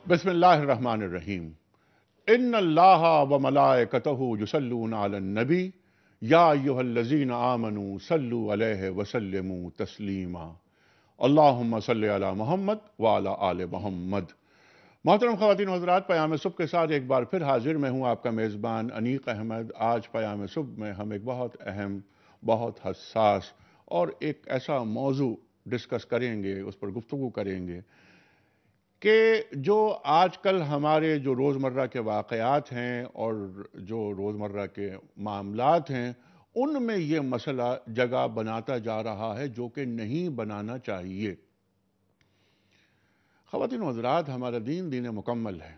بسم اللہ الرحمن الرحیم ان اللہ و ملائکتہ یصلون علی النبی یا ایھا الذین آمنوا صلوا علیہ وسلموا تسلیما اللہم صلی علی محمد وعلی آل محمد۔ محترم خواتین و حضرات، پیام صبح کے ساتھ ایک بار پھر حاضر میں ہوں آپ کا میزبان انیق احمد۔ آج پیام صبح میں ہم ایک بہت اہم، بہت حساس اور ایک ایسا موضوع ڈسکس کریں گے، اس پر گفتگو کریں گے کہ جو آج کل ہمارے جو روزمرہ کے واقعات ہیں اور جو روزمرہ کے معاملات ہیں ان میں یہ مسئلہ جگہ بناتا جا رہا ہے جو کہ نہیں بنانا چاہیے۔ خواتین و حضرات، ہمارا دین دین مکمل ہے۔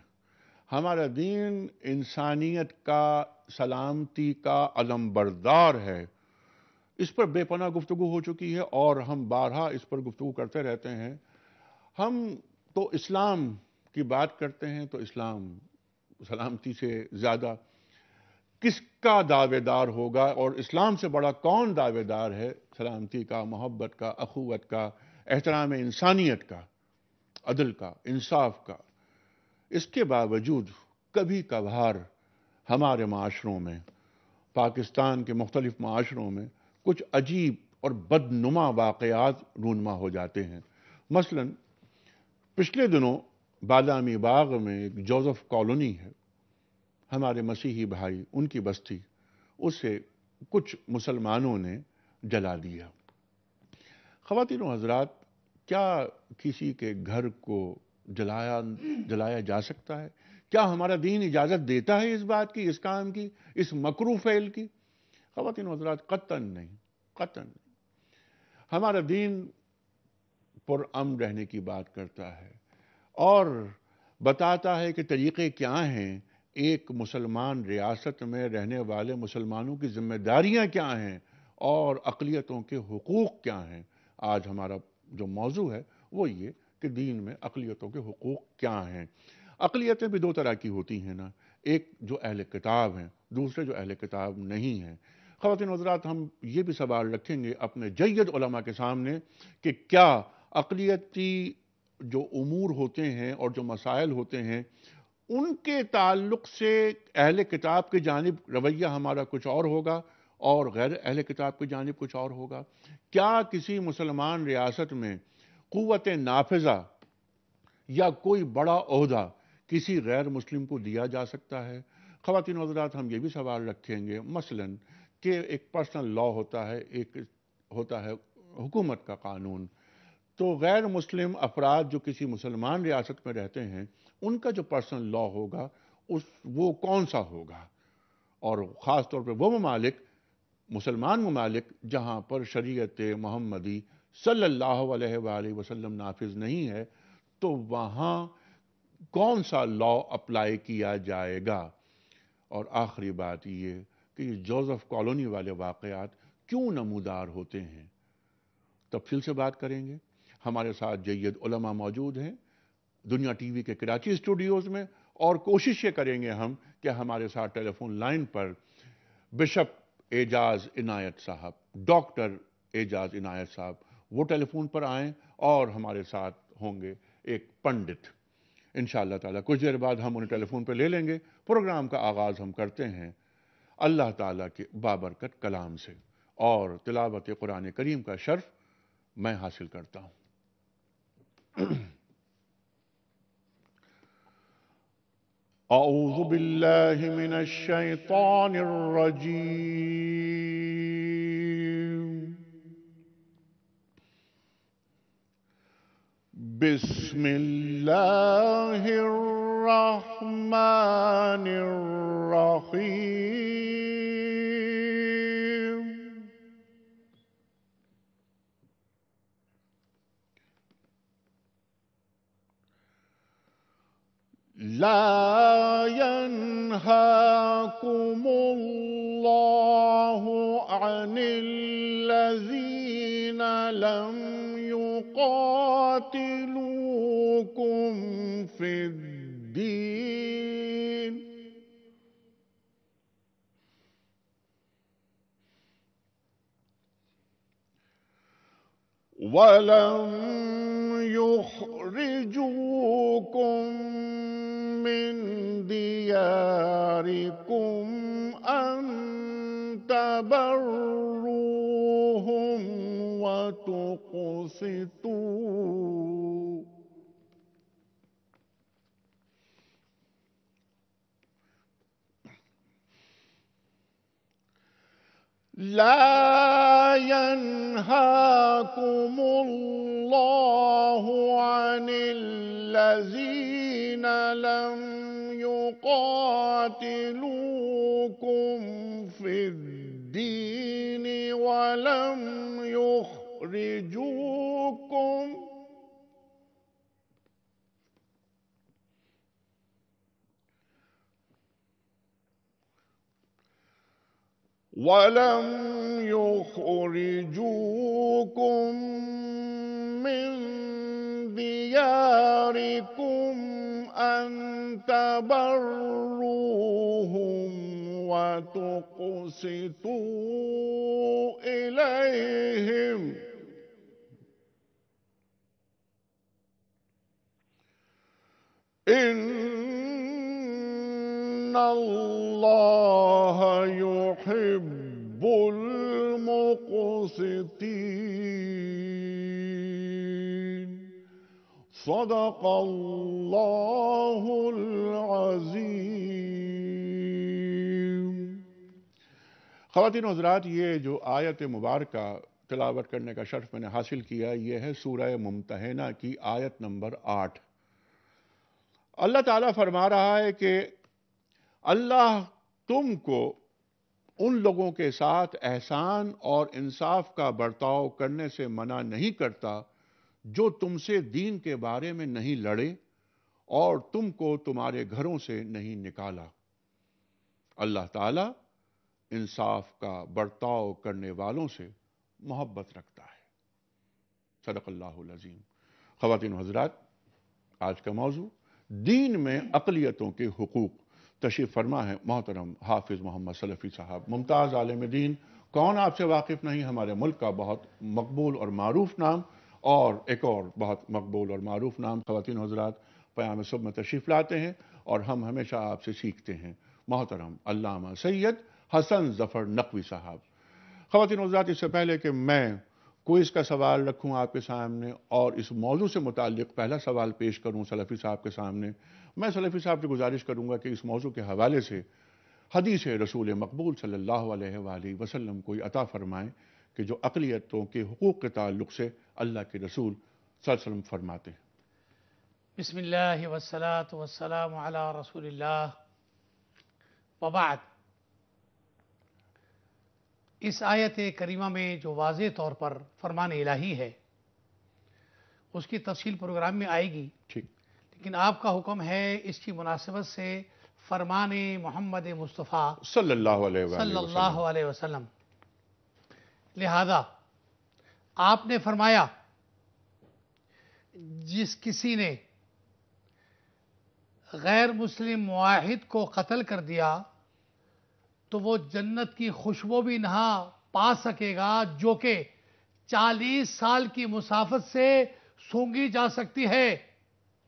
ہمارا دین انسانیت کا، سلامتی کا علم بردار ہے۔ اس پر بے پناہ گفتگو ہو چکی ہے اور ہم بارہا اس پر گفتگو کرتے رہتے ہیں۔ ہم تو اسلام کی بات کرتے ہیں تو اسلام سلامتی سے زیادہ کس کا دعوے دار ہوگا، اور اسلام سے بڑا کون دعوے دار ہے سلامتی کا، محبت کا، اخوت کا، احترام انسانیت کا، عدل کا، انصاف کا؟ اس کے باوجود کبھی کبھار ہمارے معاشروں میں، پاکستان کے مختلف معاشروں میں کچھ عجیب اور بدنما واقعات رونما ہو جاتے ہیں۔ مثلا پچھلے دنوں بادامی باغ میں ایک جوزف کالونی ہے، ہمارے مسیحی بھائی، ان کی بستی، اسے کچھ مسلمانوں نے جلا دیا۔ خواتین و حضرات، کیا کسی کے گھر کو جلایا جا سکتا ہے؟ کیا ہمارا دین اجازت دیتا ہے اس بات کی، اس کام کی، اس مکروہ فعل کی؟ خواتین و حضرات، قطعاً نہیں، قطعاً نہیں۔ ہمارا دین پرامن رہنے کی بات کرتا ہے اور بتاتا ہے کہ طریقے کیا ہیں، ایک مسلمان ریاست میں رہنے والے مسلمانوں کی ذمہ داریاں کیا ہیں اور اقلیتوں کے حقوق کیا ہیں۔ آج ہمارا جو موضوع ہے وہ یہ کہ دین میں اقلیتوں کے حقوق کیا ہیں۔ اقلیتیں بھی دو طرح کی ہوتی ہیں نا، ایک جو اہل کتاب ہیں، دوسرے جو اہل کتاب نہیں ہیں۔ خواتین و حضرات، ہم یہ بھی سوال رکھیں گے اپنے جید علماء کے سامنے کہ کیا اقلیتی جو امور ہوتے ہیں اور جو مسائل ہوتے ہیں ان کے تعلق سے اہل کتاب کی جانب رویہ ہمارا کچھ اور ہوگا اور غیر اہل کتاب کی جانب کچھ اور ہوگا؟ کیا کسی مسلمان ریاست میں قوت نافذہ یا کوئی بڑا عہدہ کسی غیر مسلم کو دیا جا سکتا ہے؟ خواتین و حضرات، ہم یہ بھی سوال رکھیں گے مثلا کہ ایک پرسنل لا ہوتا ہے، ایک ہوتا ہے حکومت کا قانون، تو غیر مسلم افراد جو کسی مسلمان ریاست میں رہتے ہیں ان کا جو پرسنل لا ہوگا وہ کون سا ہوگا؟ اور خاص طور پہ وہ ممالک، مسلمان ممالک جہاں پر شریعت محمدی صلی اللہ علیہ وآلہ وسلم نافذ نہیں ہے، تو وہاں کون سا لا اپلائی کیا جائے گا؟ اور آخری بات یہ کہ یہ جوزف کالونی والے واقعات کیوں نمودار ہوتے ہیں؟ تفصیل سے بات کریں گے۔ ہمارے ساتھ جید علماء موجود ہیں دنیا ٹی وی کے کراچی اسٹوڈیوز میں، اور کوشش یہ کریں گے ہم کہ ہمارے ساتھ ٹیلی فون لائن پر بشپ اعجاز عنایت صاحب، ڈاکٹر اعجاز عنایت صاحب، وہ ٹیلی فون پر آئیں اور ہمارے ساتھ ہوں گے ایک پنڈت۔ انشاءاللہ تعالیٰ کچھ دیر بعد ہم انہیں ٹیلی فون پہ لے لیں گے۔ پروگرام کا آغاز ہم کرتے ہیں اللہ تعالیٰ کے بابرکت کلام سے، اور تلاوت قرآن کریم کا شرف میں حاصل کرتا ہوں۔ اعوذ باللہ من الشیطان الرجیم، بسم اللہ الرحمن الرحیم۔ لا ينهاكم الله عن الذين لم يقاتلوكم في الدين ولم يخرجوكم دياركم أن تبروهم وتقسطوا لا ينهاكم الله عن الذين لم يقاتلوكم في الدين ولم يخرجوكم من دياركم أن تبروهم وتقسطوا إليهم إن الله يحب المقسطين صدق الله العظیم۔ خواتین و حضرات، یہ جو آیت مبارکہ تلاوت کرنے کا شرف میں نے حاصل کیا، یہ ہے سورہ ممتحنہ کی آیت نمبر 8۔ اللہ تعالیٰ فرما رہا ہے کہ اللہ تم کو ان لوگوں کے ساتھ احسان اور انصاف کا برتاؤ کرنے سے منع نہیں کرتا جو تم سے دین کے بارے میں نہیں لڑے اور تم کو تمہارے گھروں سے نہیں نکالا۔ اللہ تعالیٰ انصاف کا برتاؤ کرنے والوں سے محبت رکھتا ہے۔ صدق اللہ العظیم۔ خواتین و حضرات، آج کا موضوع دین میں اقلیتوں کے حقوق۔ تشریف فرما ہے محترم حافظ محمد سلفی صاحب، ممتاز عالم دین۔ کون آپ سے واقف نہیں، ہمارے ملک کا بہت مقبول اور معروف نام، اور ایک اور بہت مقبول اور معروف نام خواتین و حضرات پیام صبح میں تشریف لاتے ہیں اور ہم ہمیشہ آپ سے سیکھتے ہیں، محترم علامہ سید حسن ظفر نقوی صاحب۔ خواتین و حضرات، اس سے پہلے کہ میں کوئز کا سوال رکھوں آپ کے سامنے اور اس موضوع سے متعلق پہلا سوال پیش کروں سلفی صاحب کے سامنے، میں سلفی صاحب سے گزارش کروں گا کہ اس موضوع کے حوالے سے حدیث رسول مقبول صلی اللہ علیہ وآلہ وسلم کوئی عطا فرمائیں کہ جو اقلیتوں کے حقوق کے تعلق سے اللہ کے رسول صلی اللہ علیہ وسلم فرماتے ہیں۔ بسم اللہ والصلاة والسلام علی رسول اللہ وبعد۔ اس آیت کریمہ میں جو واضح طور پر فرمان الہی ہے اس کی تفصیل پروگرام میں آئے گی، ٹھیک، لیکن آپ کا حکم ہے اس کی مناسبت سے فرمان محمد مصطفیٰ صلی اللہ علیہ صلی وآلہ اللہ علیہ وسلم، لہذا آپ نے فرمایا جس کسی نے غیر مسلم معاہد کو قتل کر دیا تو وہ جنت کی خوشبو بھی نہ پا سکے گا جو کہ 40 سال کی مسافت سے سونگھی جا سکتی ہے۔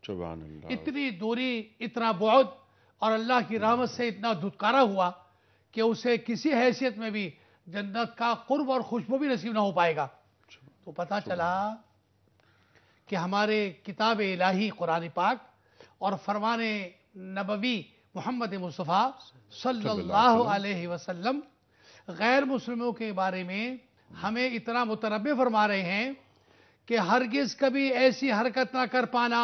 سبحان اللہ۔ اتنی دوری، اتنا بعد، اور اللہ کی رحمت سے اتنا دھتکارا ہوا کہ اسے کسی حیثیت میں بھی جنت کا قرب اور خوشبو بھی نصیب نہ ہو پائے گا۔ تو پتہ چلا کہ ہمارے کتاب الہی قرآن پاک اور فرمان نبوی محمد مصطفیٰ صلی اللہ علیہ وسلم غیر مسلموں کے بارے میں ہمیں اتنا متنبہ فرما رہے ہیں کہ ہرگز کبھی ایسی حرکت نہ کر پانا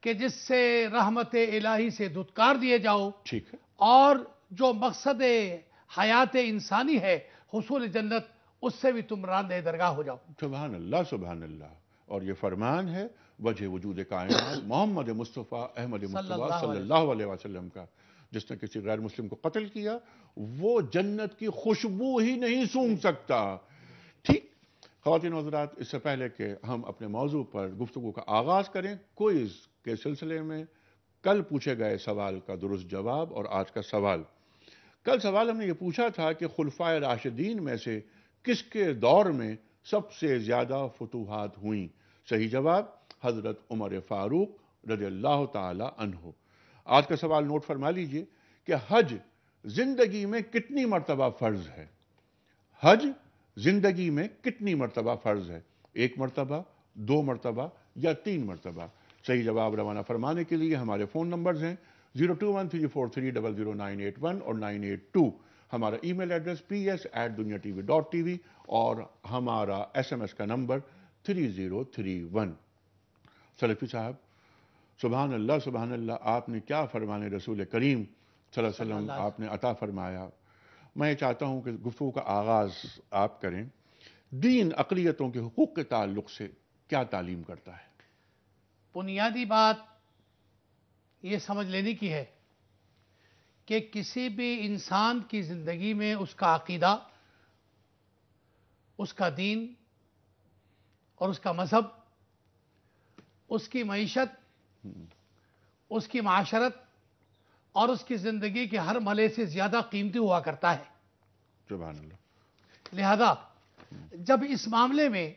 کہ جس سے رحمت الہی سے دھتکار دیے جاؤ، ٹھیک ہے، اور جو مقصد حیات انسانی ہے حصول جنت، اس سے بھی تم راندہ درگاہ ہو جاؤ۔ سبحان اللہ، سبحان اللہ۔ اور یہ فرمان ہے وجہ وجود کائنات محمد مصطفیٰ احمد مصطفیٰ صلی اللہ علیہ وسلم کا، جس نے کسی غیر مسلم کو قتل کیا وہ جنت کی خوشبو ہی نہیں سونگھ سکتا۔ ٹھیک، خواتین و حضرات، اس سے پہلے کہ ہم اپنے موضوع پر گفتگو کا آغاز کریں، کوئز کے سلسلے میں کل پوچھے گئے سوال کا درست جواب اور آج کا سوال۔ کل سوال ہم نے یہ پوچھا تھا کہ خلفائے راشدین میں سے کس کے دور میں سب سے زیادہ فتوحات ہوئیں؟ صحیح جواب حضرت عمر فاروق رضی اللہ تعالی عنہ۔ آج کا سوال نوٹ فرما لیجئے کہ حج زندگی میں کتنی مرتبہ فرض ہے؟ حج زندگی میں کتنی مرتبہ فرض ہے؟ 1 مرتبہ، 2 مرتبہ یا 3 مرتبہ؟ صحیح جواب روانہ فرمانے کے لیے ہمارے فون نمبرز ہیں 021343000981 اور 982، ہمارا ای میل ایڈریس ps@duniatv.tv اور ہمارا SMS کا نمبر 3031۔ سلفی صاحب، سبحان اللہ، آپ نے کیا فرمانے رسول کریم صلی اللہ علیہ وسلم آپ نے عطا فرمایا۔ میں چاہتا ہوں کہ گفتگو کا آغاز آپ کریں۔ دین اقلیتوں کے حقوق کے تعلق سے کیا تعلیم کرتا ہے؟ بنیادی بات یہ سمجھ لینے کی ہے کہ کسی بھی انسان کی زندگی میں اس کا عقیدہ، اس کا دین اور اس کا مذہب، اس کی معیشت، اس کی معاشرت اور اس کی زندگی کے ہر مرحلے سے زیادہ قیمتی ہوا کرتا ہے۔ سبحان اللہ۔ لہذا جب اس معاملے میں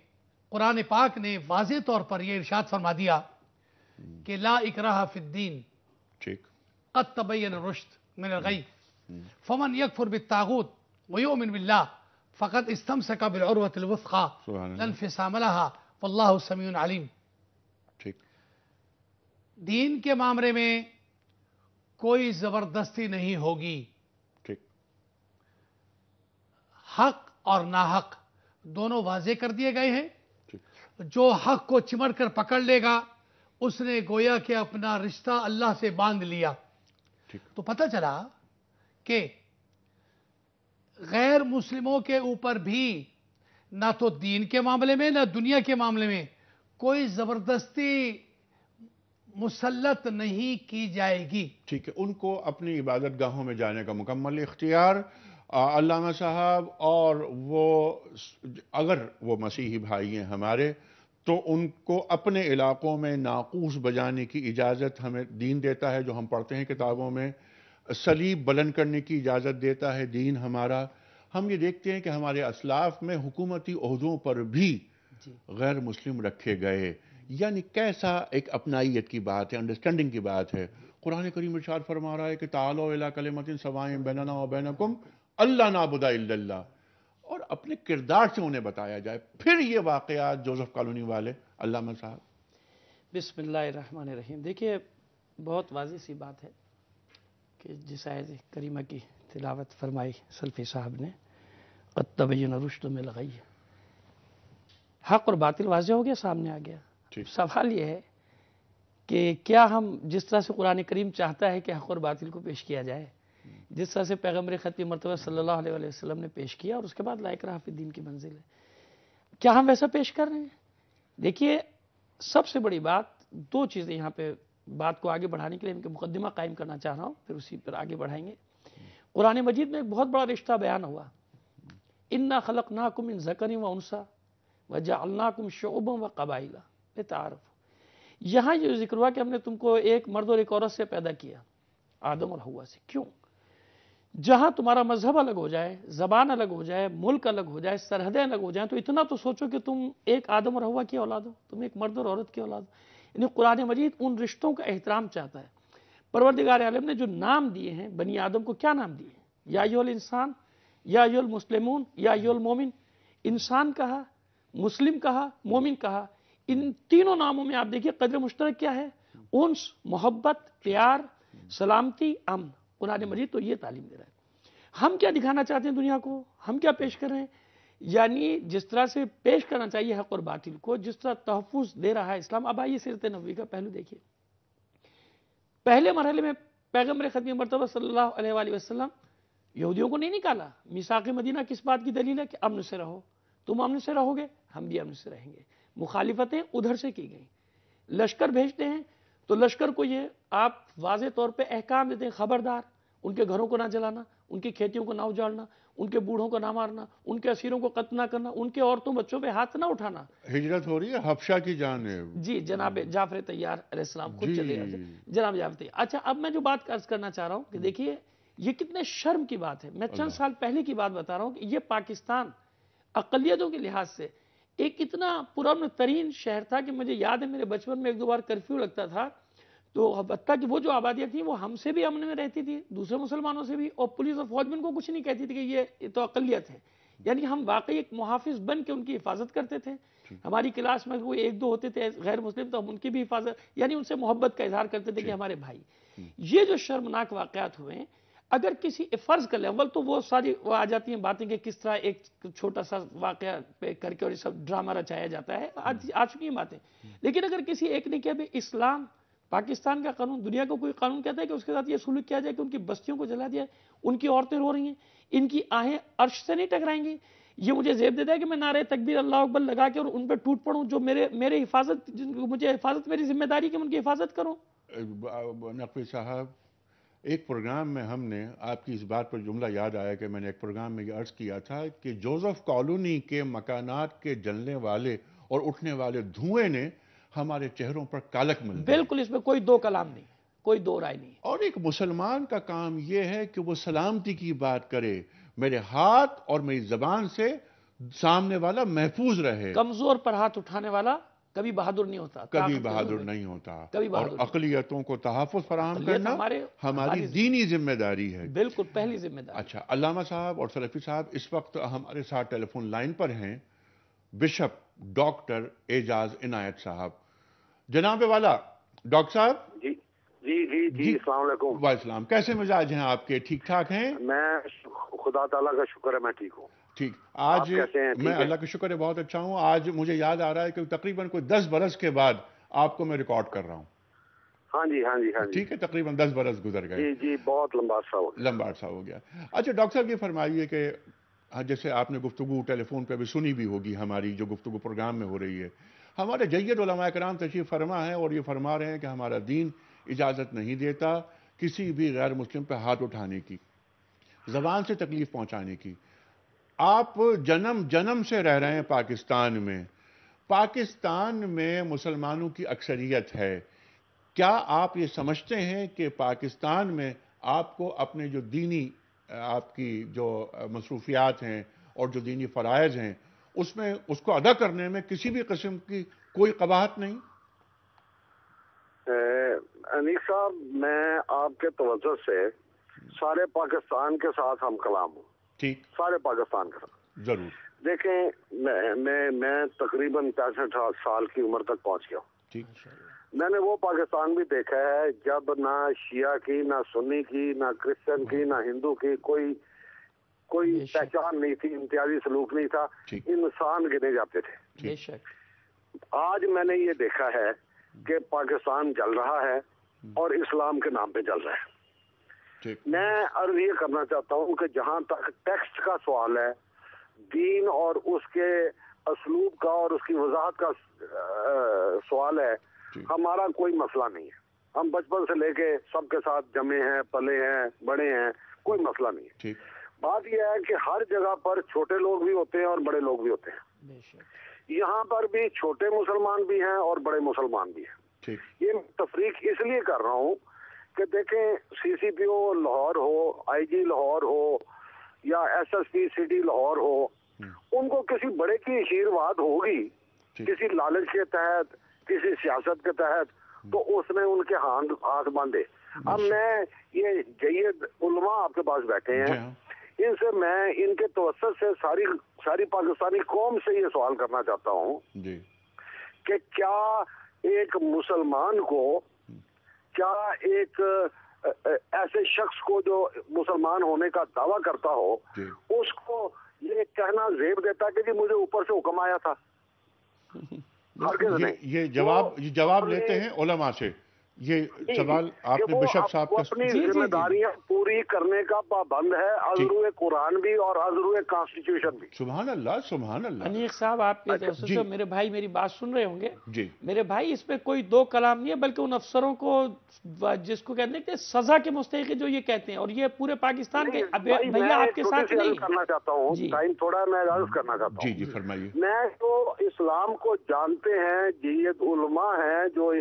قرآن پاک نے واضح طور پر یہ ارشاد فرما دیا کہ لا اکراہ فی الدین ٹھیک۔ قد تبین الرشد من الغی فمن یکفر بالطاغوت ویؤمن باللہ فقد استمسک بالعروۃ الوثقی لا انفصام لها واللہ سمیع علیم۔ ٹھیک۔ دین کے معاملے میں کوئی زبردستی نہیں ہوگی۔ ٹھیک۔ حق اور ناحق دونوں واضح کر دیے گئے ہیں۔ ٹھیک۔ جو حق کو چمٹ کر پکڑ لے گا اس نے گویا کہ اپنا رشتہ اللہ سے باندھ لیا۔ تو پتہ چلا کہ غیر مسلموں کے اوپر بھی نہ تو دین کے معاملے میں نہ دنیا کے معاملے میں کوئی زبردستی مسلط نہیں کی جائے گی۔ ٹھیک ہے، ان کو اپنی عبادت گاہوں میں جانے کا مکمل اختیار۔ علامہ صاحب، اور وہ اگر وہ مسیحی بھائی ہیں ہمارے تو ان کو اپنے علاقوں میں ناقوس بجانے کی اجازت ہمیں دین دیتا ہے، جو ہم پڑھتے ہیں کتابوں میں۔ صلیب بلند کرنے کی اجازت دیتا ہے دین ہمارا۔ ہم یہ دیکھتے ہیں کہ ہمارے اسلاف میں حکومتی عہدوں پر بھی غیر مسلم رکھے گئے۔ یعنی کیسا ایک اپنائیت کی بات ہے، انڈرسٹینڈنگ کی بات ہے۔ قرآن کریم ارشاد فرما رہا ہے کہ تعالوا الی کلمۃ سواء بیننا وبینکم الا نعبد الا اللہ، اور اپنے کردار سے انہیں بتایا جائے۔ پھر یہ واقعات جوزف کالونی والے، علامہ صاحب۔ بسم اللہ الرحمن الرحیم۔ دیکھیے، بہت واضح سی بات ہے کہ جس آیت کریمہ کی تلاوت فرمائی سلفی صاحب نے، قد تبین الرشد من الغی، حق اور باطل واضح ہو گیا، سامنے آ گیا۔ سوال یہ ہے کہ کیا ہم جس طرح سے قرآن کریم چاہتا ہے کہ حق اور باطل کو پیش کیا جائے، جس طرح سے پیغمبر ختم مرتبہ صلی اللہ علیہ وسلم نے پیش کیا، اور اس کے بعد لا اکراہ فی الدین کی منزل ہے، کیا ہم ویسا پیش کر رہے ہیں؟ دیکھیے، سب سے بڑی بات، 2 چیزیں یہاں پہ بات کو آگے بڑھانے کے لیے ان کے مقدمہ قائم کرنا چاہ رہا ہوں، پھر اسی پر آگے بڑھائیں گے۔ قرآن مجید میں ایک بہت بڑا رشتہ بیان ہوا، انا خلقناکم من ذکر و انثی وجعلناکم شعوبا وقبائل لتعارفوا۔ یہاں یہ ذکر ہوا کہ ہم نے تم کو ایک مرد اور ایک عورت سے پیدا کیا، آدم اور حوا سے۔ کیوں؟ جہاں تمہارا مذہب الگ ہو جائے، زبان الگ ہو جائے، ملک الگ ہو جائے، سرحدیں الگ ہو جائیں، تو اتنا تو سوچو کہ تم ایک آدم اور حوا کی اولاد ہو، تم ایک مرد اور عورت کی اولاد ہو۔ یعنی قرآن مجید ان رشتوں کا احترام چاہتا ہے۔ پروردگار عالم نے جو نام دیے ہیں بنی آدم کو، کیا نام دیے ہیں؟ یا ایھا الانسان، یا ایھا المسلمون، یا ایھا المومن۔ انسان کہا، مسلم کہا، مومن کہا۔ ان تینوں ناموں میں آپ دیکھیے قدر مشترک کیا ہے؟ انس، محبت، پیار، سلامتی، امن۔ قرآن مجید تو یہ تعلیم دے رہا ہے۔ ہم کیا دکھانا چاہتے ہیں دنیا کو؟ ہم کیا پیش کر رہے ہیں؟ یعنی جس طرح سے پیش کرنا چاہیے حق اور باطل کو، جس طرح تحفظ دے رہا ہے اسلام۔ اب آئیے سیرت نبوی کا پہلو دیکھیے۔ پہلے مرحلے میں پیغمبر ختم مرتبہ صلی اللہ علیہ وآلہ وسلم یہودیوں کو نہیں نکالا۔ میثاق مدینہ کس بات کی دلیل ہے؟ کہ امن سے رہو، تم امن سے رہو گے، ہم بھی امن سے رہیں گے۔ مخالفتیں ادھر سے کی گئیں۔ لشکر بھیجتے ہیں تو لشکر کو یہ آپ واضح طور پہ احکام دیتے ہیں، خبردار ان کے گھروں کو نہ جلانا، ان کی کھیتیوں کو نہ اجاڑنا، ان کے بوڑھوں کو نہ مارنا، ان کے اسیروں کو قتل نہ کرنا، ان کے عورتوں بچوں پہ ہاتھ نہ اٹھانا۔ ہجرت ہو رہی ہے حبشہ کی جانب۔ جی، جناب جعفر طیار علیہ السلام خود چلے گئے، جناب جعفر طیار۔ اچھا، اب میں جو بات عرض کرنا چاہ رہا ہوں کہ دیکھیے یہ کتنے شرم کی بات ہے۔ میں چند سال پہلے کی بات بتا رہا ہوں کہ یہ پاکستان اقلیتوں کے لحاظ سے ایک اتنا پرامن ترین شہر تھا کہ مجھے یاد ہے میرے بچپن میں 1-2 بار کرفیو لگتا تھا تو حتیٰ کہ وہ جو آبادیاں تھیں وہ ہم سے بھی امن میں رہتی تھی، دوسرے مسلمانوں سے بھی، اور پولیس اور فوج میں ان کو کچھ نہیں کہتی تھی کہ یہ تو اقلیت ہے. یعنی ہم واقعی ایک محافظ بن کے ان کی حفاظت کرتے تھے. ہماری کلاس میں کوئی ایک دو ہوتے تھے غیر مسلم تو ہم ان کی بھی حفاظت، یعنی ان سے محبت کا اظہار کرتے تھے کہ ہمارے بھائی. یہ جو شرمناک واقعات ہوئے ہیں، اگر کسی فرض کر لیں، اول تو وہ ساری وہ آ جاتی ہیں باتیں کہ کس طرح ایک چھوٹا سا واقعہ پہ کر کے اور یہ سب ڈرامہ رچایا جاتا ہے، آ چکی ہیں باتیں. لیکن اگر کسی ایک نے کیا بھی اسلام، پاکستان کا قانون، دنیا کو کوئی قانون کہتا ہے کہ اس کے ساتھ یہ سلوک کیا جائے کہ ان کی بستیوں کو جلا دیا ہے، ان کی عورتیں رو رہی ہیں، ان کی آہیں عرش سے نہیں ٹکرائیں گی، یہ مجھے زیب دیتا ہے کہ میں نعرہ تکبیر اللہ اکبر لگا کے اور ان پہ ٹوٹ پڑوں جو میرے حفاظت، جن کو مجھے حفاظت میری ذمہ داری کہ ان کی حفاظت کروں. نقوی صاحب، ایک پروگرام میں ہم نے آپ کی اس بات پر جملہ یاد آیا کہ میں نے ایک پروگرام میں یہ عرض کیا تھا کہ جوزف کالونی کے مکانات کے جلنے والے اور اٹھنے والے دھوئیں نے ہمارے چہروں پر کالک مل دی. بالکل، اس میں کوئی دو کلام نہیں، کوئی دو رائے نہیں. اور ایک مسلمان کا کام یہ ہے کہ وہ سلامتی کی بات کرے، میرے ہاتھ اور میری زبان سے سامنے والا محفوظ رہے. کمزور پر ہاتھ اٹھانے والا کبھی بہادر نہیں ہوتا، کبھی بہادر نہیں ہوتا. کبھی اور بہادر اقلیتوں کو تحفظ فراہم کرنا ہماری دینی ذمہ داری ہے. بالکل پہلی ذمہ داری. اچھا، علامہ صاحب اور سلفی صاحب اس وقت ہمارے ساتھ ٹیلی فون لائن پر ہیں بشپ ڈاکٹر اعجاز عنایت صاحب. جناب والا ڈاکٹر صاحب. جی جی جی جی السلام علیکم. وعلیکم السلام. کیسے مزاج ہیں آپ کے؟ ٹھیک ٹھاک ہیں؟ میں خدا تعالیٰ کا شکر ہے میں ٹھیک ہوں. ٹھیک. آج کیسے ہیں؟ میں اللہ کا شکر ہے بہت اچھا ہوں. آج مجھے یاد آ رہا ہے کہ تقریباً کوئی 10 برس کے بعد آپ کو میں ریکارڈ کر رہا ہوں. ہاں جی ہاں جی ہاں جی. ٹھیک ہے، تقریباً 10 برس گزر گئے. جی جی بہت لمبا عرصہ ہو گیا. لمبا عرصہ ہو گیا. اچھا ڈاکٹر صاحب، یہ فرمائیے کہ جیسے آپ نے گفتگو ٹیلی فون پہ بھی سنی بھی ہوگی، ہماری جو گفتگو پروگرام میں ہو رہی ہے، ہمارے جید علماء کرام تشریف فرما ہے اور یہ فرما رہے ہیں کہ ہمارا دین اجازت نہیں دیتا کسی بھی غیر مسلم پہ ہاتھ اٹھانے کی، زبان سے تکلیف پہنچانے کی. آپ جنم سے رہ رہے ہیں پاکستان میں. پاکستان میں مسلمانوں کی اکثریت ہے. کیا آپ یہ سمجھتے ہیں کہ پاکستان میں آپ کو اپنے جو دینی آپ کی جو مصروفیات ہیں اور جو دینی فرائض ہیں اس کو ادا کرنے میں کسی بھی قسم کی کوئی قباحت نہیں؟ انیس صاحب، میں آپ کے توجہ سے سارے پاکستان کے ساتھ ہم کلام ہوں. ٹھیک. سارے پاکستان کے ساتھ. ضرور. دیکھیں، میں تقریباً 65 سال کی عمر تک پہنچ گیا ہوں. ٹھیک. میں نے وہ پاکستان بھی دیکھا ہے جب نہ شیعہ کی، نہ سنی کی، نہ کرسچن کی، نہ ہندو کی کوئی پہچان نہیں تھی، امتیازی سلوک نہیں تھا، انسان گنے جاتے تھے. آج میں نے یہ دیکھا ہے کہ پاکستان جل رہا ہے اور اسلام کے نام پہ جل رہا ہے. میں عرض یہ کرنا چاہتا ہوں کہ جہاں تک ٹیکسٹ کا سوال ہے، دین اور اس کے اسلوب کا اور اس کی وضاحت کا سوال ہے، ہمارا کوئی مسئلہ نہیں ہے. ہم بچپن سے لے کے سب کے ساتھ جمے ہیں، پلے ہیں، بڑے ہیں، کوئی مسئلہ نہیں ہے. بات یہ ہے کہ ہر جگہ پر چھوٹے لوگ بھی ہوتے ہیں اور بڑے لوگ بھی ہوتے ہیں. یہاں پر بھی چھوٹے مسلمان بھی ہیں اور بڑے مسلمان بھی ہیں. یہ تفریق اس لیے کر رہا ہوں کہ دیکھیں، سی سی پی او لاہور ہو، آئی جی لاہور ہو یا S S P city Lahore ہو، ان کو کسی بڑے کی آشیرواد ہوگی کسی لالچ کے تحت، کسی سیاست کے تحت، تو اس نے ان کے ہاتھ باندھے. اب میں یہ جید علماء آپ کے پاس بیٹھے ہیں، ان سے میں ان کے توسط سے ساری پاکستانی قوم سے یہ سوال کرنا چاہتا ہوں کہ کیا ایک مسلمان کو، کیا ایک ایسے شخص کو جو مسلمان ہونے کا دعویٰ کرتا ہو، اس کو یہ کہنا زیب دیتا کہ جی مجھے اوپر سے حکم آیا تھا؟ یہ جواب لیتے ہیں علماء سے. یہ سوال آپ نے بشپ صاحب کا اپنی ذمہ داریاں پوری کرنے کا پابند ہے، ازرو قرآن بھی اور ازرو کانسٹیٹیوشن بھی. سبحان اللہ سبحان اللہ. انیق صاحب، آپ کے میرے بھائی میری بات سن رہے ہوں گے. میرے بھائی، اس پہ کوئی دو کلام نہیں ہے، بلکہ ان افسروں کو جس کو کہتے ہیں کہ سزا کے مستحق جو یہ کہتے ہیں، اور یہ پورے پاکستان کے بھیا آپ کے ساتھ نہیں. کرنا چاہتا ہوں ٹائم تھوڑا میں عرض کرنا چاہتا ہوں. جی فرمائیے. میں تو اسلام کو جانتے ہیں، جید علماء ہیں جو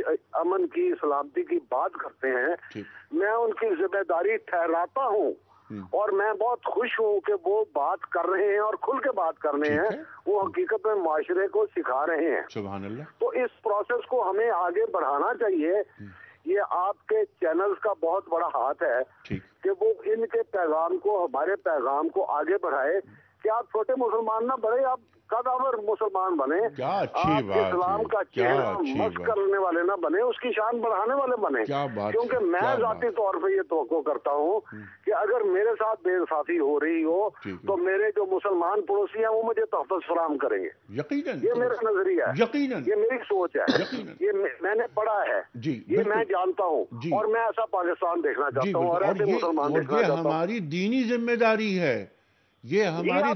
امن کی، سلامتی کی بات کرتے ہیں، میں ان کی ذمہ داری ٹھہراتا ہوں اور میں بہت خوش ہوں کہ وہ بات کر رہے ہیں اور کھل کے بات کر رہے ہیں. وہ حقیقت میں معاشرے کو سکھا رہے ہیں. سبحان اللہ. تو اس پروسیس کو ہمیں آگے بڑھانا چاہیے یہ آپ کے چینلز کا بہت بڑا ہاتھ ہے کہ وہ ان کے پیغام کو، ہمارے پیغام کو آگے بڑھائے کہ آپ چھوٹے مسلمان نہ بڑھے، آپ قدامر مسلمان بنے، آپ اسلام کا چہرہ مس کرنے والے نہ بنے، اس کی شان بڑھانے والے بنے. کیونکہ میں ذاتی طور پہ یہ توقع کرتا ہوں کہ اگر میرے ساتھ بے انصافی ہو رہی ہو تو میرے جو مسلمان پڑوسی ہیں وہ مجھے تحفظ فراہم کریں گے. یہ میرا نظریہ ہے، یہ میری سوچ ہے، یہ میں نے پڑھا ہے، یہ میں جانتا ہوں، اور میں ایسا پاکستان دیکھنا چاہتا ہوں اور ایسے مسلمان دیکھنا چاہتا ہوں. ہماری دینی ذمہ داری ہے، یہ ہماری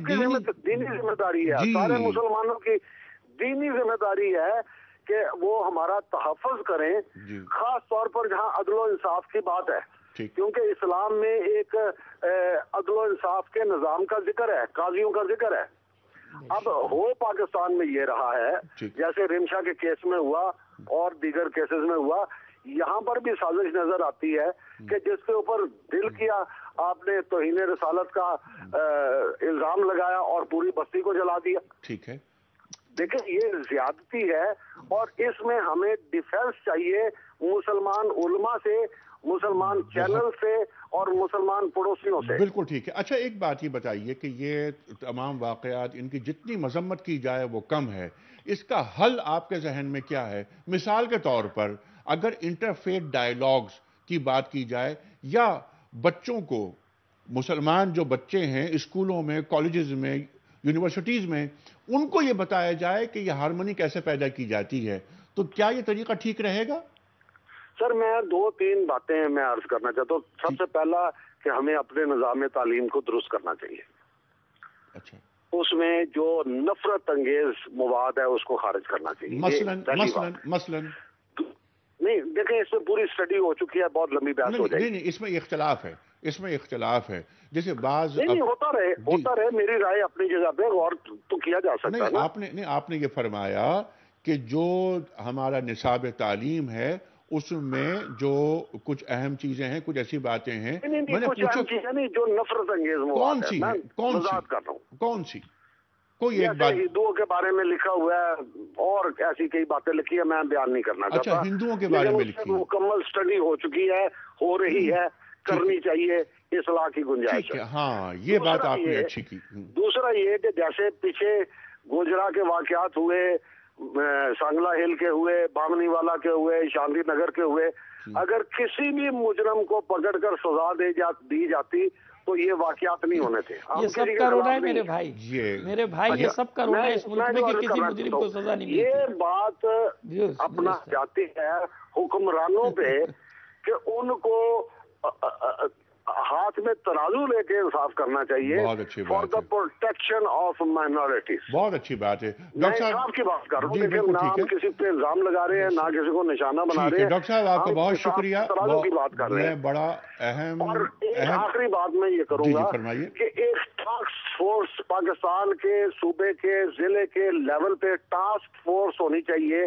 دینی ذمہ داری ہے، سارے مسلمانوں کی دینی ذمہ داری ہے کہ وہ ہمارا تحفظ کریں، خاص طور پر جہاں عدل و انصاف کی بات ہے، کیونکہ اسلام میں ایک عدل و انصاف کے نظام کا ذکر ہے، قاضیوں کا ذکر ہے. اب ہو پاکستان میں یہ رہا ہے جیسے رمشا کے کیس میں ہوا اور دیگر کیسز میں ہوا، یہاں پر بھی سازش نظر آتی ہے کہ جس کے اوپر دل کیا آپ نے توہین رسالت کا الزام لگایا اور پوری بستی کو جلا دیا. ٹھیک ہے، دیکھیں یہ زیادتی ہے اور اس میں ہمیں ڈیفنس چاہیے مسلمان علماء سے، مسلمان چینل سے اور مسلمان پڑوسیوں سے. بالکل ٹھیک ہے. اچھا ایک بات یہ بتائیے کہ یہ تمام واقعات، ان کی جتنی مذمت کی جائے وہ کم ہے، اس کا حل آپ کے ذہن میں کیا ہے؟ مثال کے طور پر اگر انٹرفیتھ ڈائیلاگز کی بات کی جائے یا بچوں کو، مسلمان جو بچے ہیں اسکولوں میں، کالجز میں، یونیورسٹیز میں، ان کو یہ بتایا جائے کہ یہ ہارمونی کیسے پیدا کی جاتی ہے، تو کیا یہ طریقہ ٹھیک رہے گا؟ سر میں 2-3 باتیں میں عرض کرنا چاہتا ہوں. سب سے پہلا کہ ہمیں اپنے نظام تعلیم کو درست کرنا چاہیے. اچھا، اس میں جو نفرت انگیز مواد ہے اس کو خارج کرنا چاہیے. مثلاً نہیں دیکھیں اس میں پوری اسٹڈی ہو چکی ہے، بہت لمبی بحث ہو جائے گی. نہیں، اس میں اختلاف ہے، جیسے بعض نہیں ہوتا رہے، میری رائے اپنی جگہ پہ غور تو کیا جا سکتا ہے. آپ نے یہ فرمایا کہ جو ہمارا نصاب تعلیم ہے اس میں جو کچھ اہم چیزیں ہیں، کچھ ایسی باتیں ہیں، میں نے پوچھا جو نفرت انگیز مواد ہے، میں وضاحت کر رہا ہوں. کون سی؟ کوئی ایک بات. ہندوؤں کے بارے میں لکھا ہوا ہے اور ایسی کئی باتیں لکھی ہے، میں بیان نہیں کرنا چاہتا. اچھا، ہندوؤں کے بارے میں لکھی ہے، مکمل اسٹڈی ہو چکی ہے، ہو رہی ہے، کرنی چاہیے، اصلاح کی گنجائش ہے. ہاں، یہ بات آپ نے اچھی کی. دوسرا یہ کہ جیسے پیچھے گوجرا کے واقعات ہوئے، سانگلا ہل کے ہوئے، بامنی والا کے ہوئے، شاندی نگر کے ہوئے، اگر کسی بھی مجرم کو پکڑ کر سزا دی جاتی تو یہ واقعات نہیں ہونے تھے. یہ سب کا رونا ہے میرے بھائی، یہ سب کا رونا ہے اس ملک میں کہ کسی مجرم کو سزا نہیں ملتی. یہ بات اپنا جاتی ہے حکمرانوں پہ کہ ان کو ہاتھ میں ترازو لے کے انصاف کرنا چاہیے for the protection of minorities. بہت اچھی بات ہے. میں انصاف کی بات کر رہا ہوں، لیکن نہ ہم کسی پہ الزام لگا رہے ہیں، نہ کسی کو نشانہ بنا رہے ہیں. ڈاکٹر صاحب آپ کا بہت شکریہ. ترازو کی بات کر رہے ہیں. بڑا اہم. اور ایک آخری بات میں یہ کروں گا کہ ایک ٹاسک فورس پاکستان کے صوبے کے ضلع کے لیول پہ ٹاسک فورس ہونی چاہیے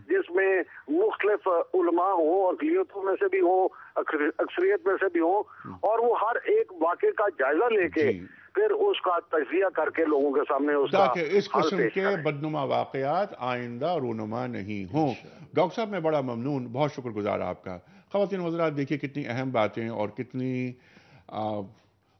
جس میں مختلف علماء ہوں، اقلیتوں میں سے بھی ہوں، اکثریت میں سے بھی ہوں، اور وہ ہر ایک واقعے کا جائزہ لے کے پھر اس کا تجزیہ کر کے لوگوں کے سامنے اس کا تاکہ اس قسم کے بدنما واقعات آئندہ رونما نہیں ہوں. ڈاکٹر صاحب میں بڑا ممنون، بہت شکر گزار آپ کا. خواتین حضرات دیکھیے کتنی اہم باتیں اور کتنی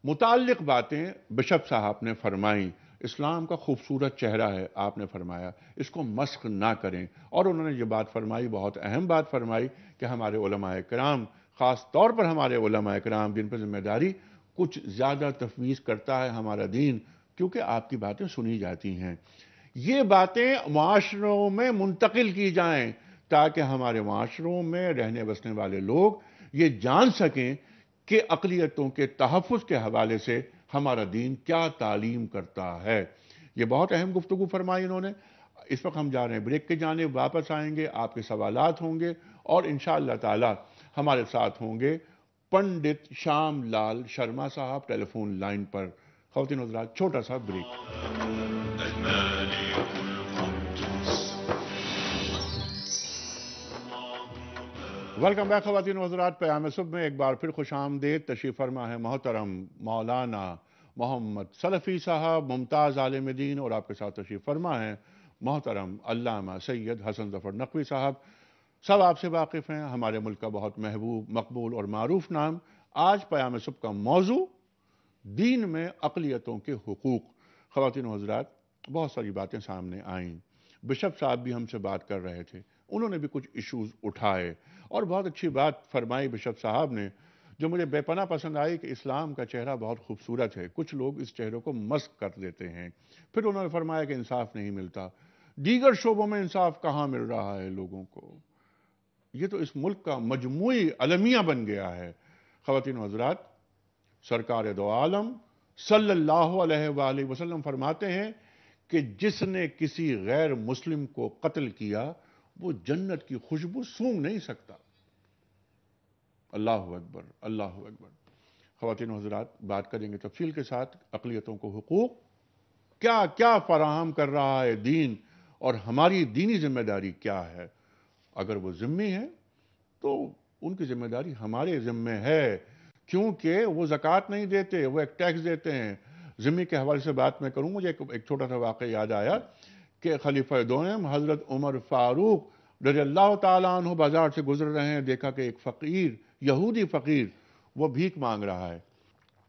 متعلق باتیں بشپ صاحب نے فرمائیں. اسلام کا خوبصورت چہرہ ہے آپ نے فرمایا، اس کو مسخ نہ کریں. اور انہوں نے یہ بات فرمائی، بہت اہم بات فرمائی کہ ہمارے علماء کرام، خاص طور پر ہمارے علماء کرام جن پر ذمہ داری کچھ زیادہ تفویض کرتا ہے ہمارا دین، کیونکہ آپ کی باتیں سنی جاتی ہیں. یہ باتیں معاشروں میں منتقل کی جائیں تاکہ ہمارے معاشروں میں رہنے بسنے والے لوگ یہ جان سکیں کہ اقلیتوں کے تحفظ کے حوالے سے ہمارا دین کیا تعلیم کرتا ہے. یہ بہت اہم گفتگو فرمائی انہوں نے. اس وقت ہم جا رہے ہیں بریک کے جانب، واپس آئیں گے، آپ کے سوالات ہوں گے اور انشاءاللہ تعالی ہمارے ساتھ ہوں گے پنڈت شام لال شرما صاحب ٹیلی فون لائن پر. خواتین حضرات چھوٹا سا بریک. ویلکم بیک خواتین و حضرات. پیام صبح میں ایک بار پھر خوش آمدید. تشریف فرما ہے محترم مولانا محمد سلفی صاحب، ممتاز عالم دین، اور آپ کے ساتھ تشریف فرما ہے محترم علامہ سید حسن ظفر نقوی صاحب. سب آپ سے واقف ہیں، ہمارے ملک کا بہت محبوب، مقبول اور معروف نام۔ آج پیام صبح کا موضوع دین میں اقلیتوں کے حقوق۔ خواتین و حضرات، بہت ساری باتیں سامنے آئیں، بشپ صاحب بھی ہم سے بات کر رہے تھے، انہوں نے بھی کچھ ایشوز اٹھائے اور بہت اچھی بات فرمائی بشپ صاحب نے، جو مجھے بے پناہ پسند آئی کہ اسلام کا چہرہ بہت خوبصورت ہے، کچھ لوگ اس چہرے کو مسخ کر دیتے ہیں۔ پھر انہوں نے فرمایا کہ انصاف نہیں ملتا، دیگر شعبوں میں انصاف کہاں مل رہا ہے لوگوں کو؟ یہ تو اس ملک کا مجموعی المیہ بن گیا ہے۔ خواتین و حضرات، سرکار دو عالم صلی اللہ علیہ وآلہ وسلم فرماتے ہیں کہ جس نے کسی غیر مسلم کو قتل کیا وہ جنت کی خوشبو سونگھ نہیں سکتا۔ اللہ اکبر، اللہ اکبر۔ خواتین و حضرات، بات کریں گے تفصیل کے ساتھ اقلیتوں کو حقوق کیا کیا فراہم کر رہا ہے دین، اور ہماری دینی ذمہ داری کیا ہے۔ اگر وہ ذمہ ہیں تو ان کی ذمہ داری ہمارے ذمہ ہے، کیونکہ وہ زکوٰۃ نہیں دیتے، وہ ایک ٹیکس دیتے ہیں۔ ذمہ کے حوالے سے بات میں کروں، مجھے ایک چھوٹا سا واقعہ یاد آیا کہ خلیفہ دوم حضرت عمر فاروق رضی اللہ تعالیٰ عنہ بازار سے گزر رہے ہیں، دیکھا کہ ایک فقیر، یہودی فقیر، وہ بھیک مانگ رہا ہے۔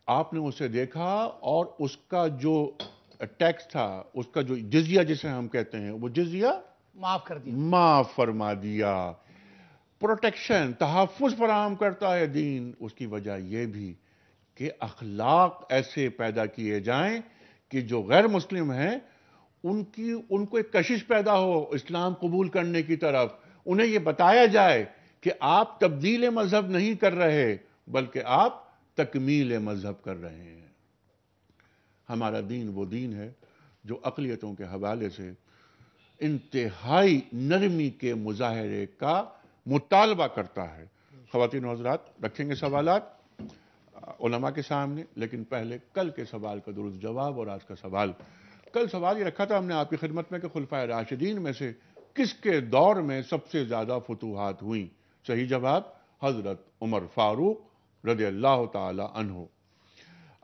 آپ نے اسے دیکھا اور اس کا جو ٹیکس تھا، اس کا جو جزیہ جسے ہم کہتے ہیں، وہ جزیہ معاف کر دیا، معاف فرما دیا۔ پروٹیکشن، تحفظ فراہم کرتا ہے دین۔ اس کی وجہ یہ بھی کہ اخلاق ایسے پیدا کیے جائیں کہ جو غیر مسلم ہیں ان کو ایک کشش پیدا ہو اسلام قبول کرنے کی طرف، انہیں یہ بتایا جائے کہ آپ تبدیل مذہب نہیں کر رہے بلکہ آپ تکمیل مذہب کر رہے ہیں۔ ہمارا دین وہ دین ہے جو اقلیتوں کے حوالے سے انتہائی نرمی کے مظاہرے کا مطالبہ کرتا ہے۔ خواتین و حضرات، رکھیں گے سوالات علماء کے سامنے، لیکن پہلے کل کے سوال کا درست جواب۔ اور آج کا سوال، کل سوال یہ رکھا تھا ہم نے آپ کی خدمت میں کہ خلفائے راشدین میں سے کس کے دور میں سب سے زیادہ فتوحات ہوئیں؟ صحیح جواب حضرت عمر فاروق رضی اللہ تعالی عنہ۔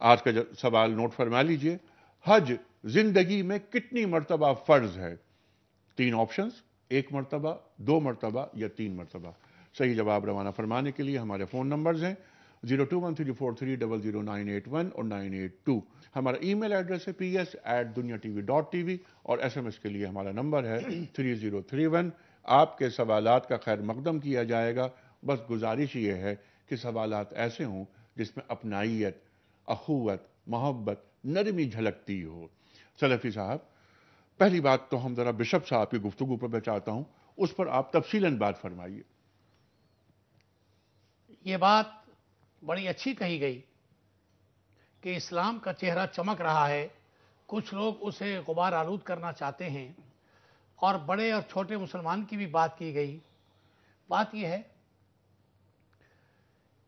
آج کا سوال نوٹ فرما لیجئے، حج زندگی میں کتنی مرتبہ فرض ہے؟ 3 آپشنز، 1 مرتبہ، 2 مرتبہ یا 3 مرتبہ۔ صحیح جواب روانہ فرمانے کے لیے ہمارے فون نمبرز ہیں 021343000981 اور 982۔ ہمارا ای میل ایڈریس ہے ps@duniatv.tv اور SMS کے لیے ہمارا نمبر ہے 3031۔ آپ کے سوالات کا خیر مقدم کیا جائے گا، بس گزارش یہ ہے کہ سوالات ایسے ہوں جس میں اپنائیت، اخوت، محبت، نرمی جھلکتی ہو۔ سلفی صاحب، پہلی بات تو ہم ذرا بشپ صاحب کی گفتگو پر میں چاہتا ہوں، اس پر آپ تفصیلاً بات فرمائیے۔ یہ بات بڑی اچھی کہی گئی کہ اسلام کا چہرہ چمک رہا ہے، کچھ لوگ اسے غبار آلود کرنا چاہتے ہیں، اور بڑے اور چھوٹے مسلمان کی بھی بات کی گئی۔ بات یہ ہے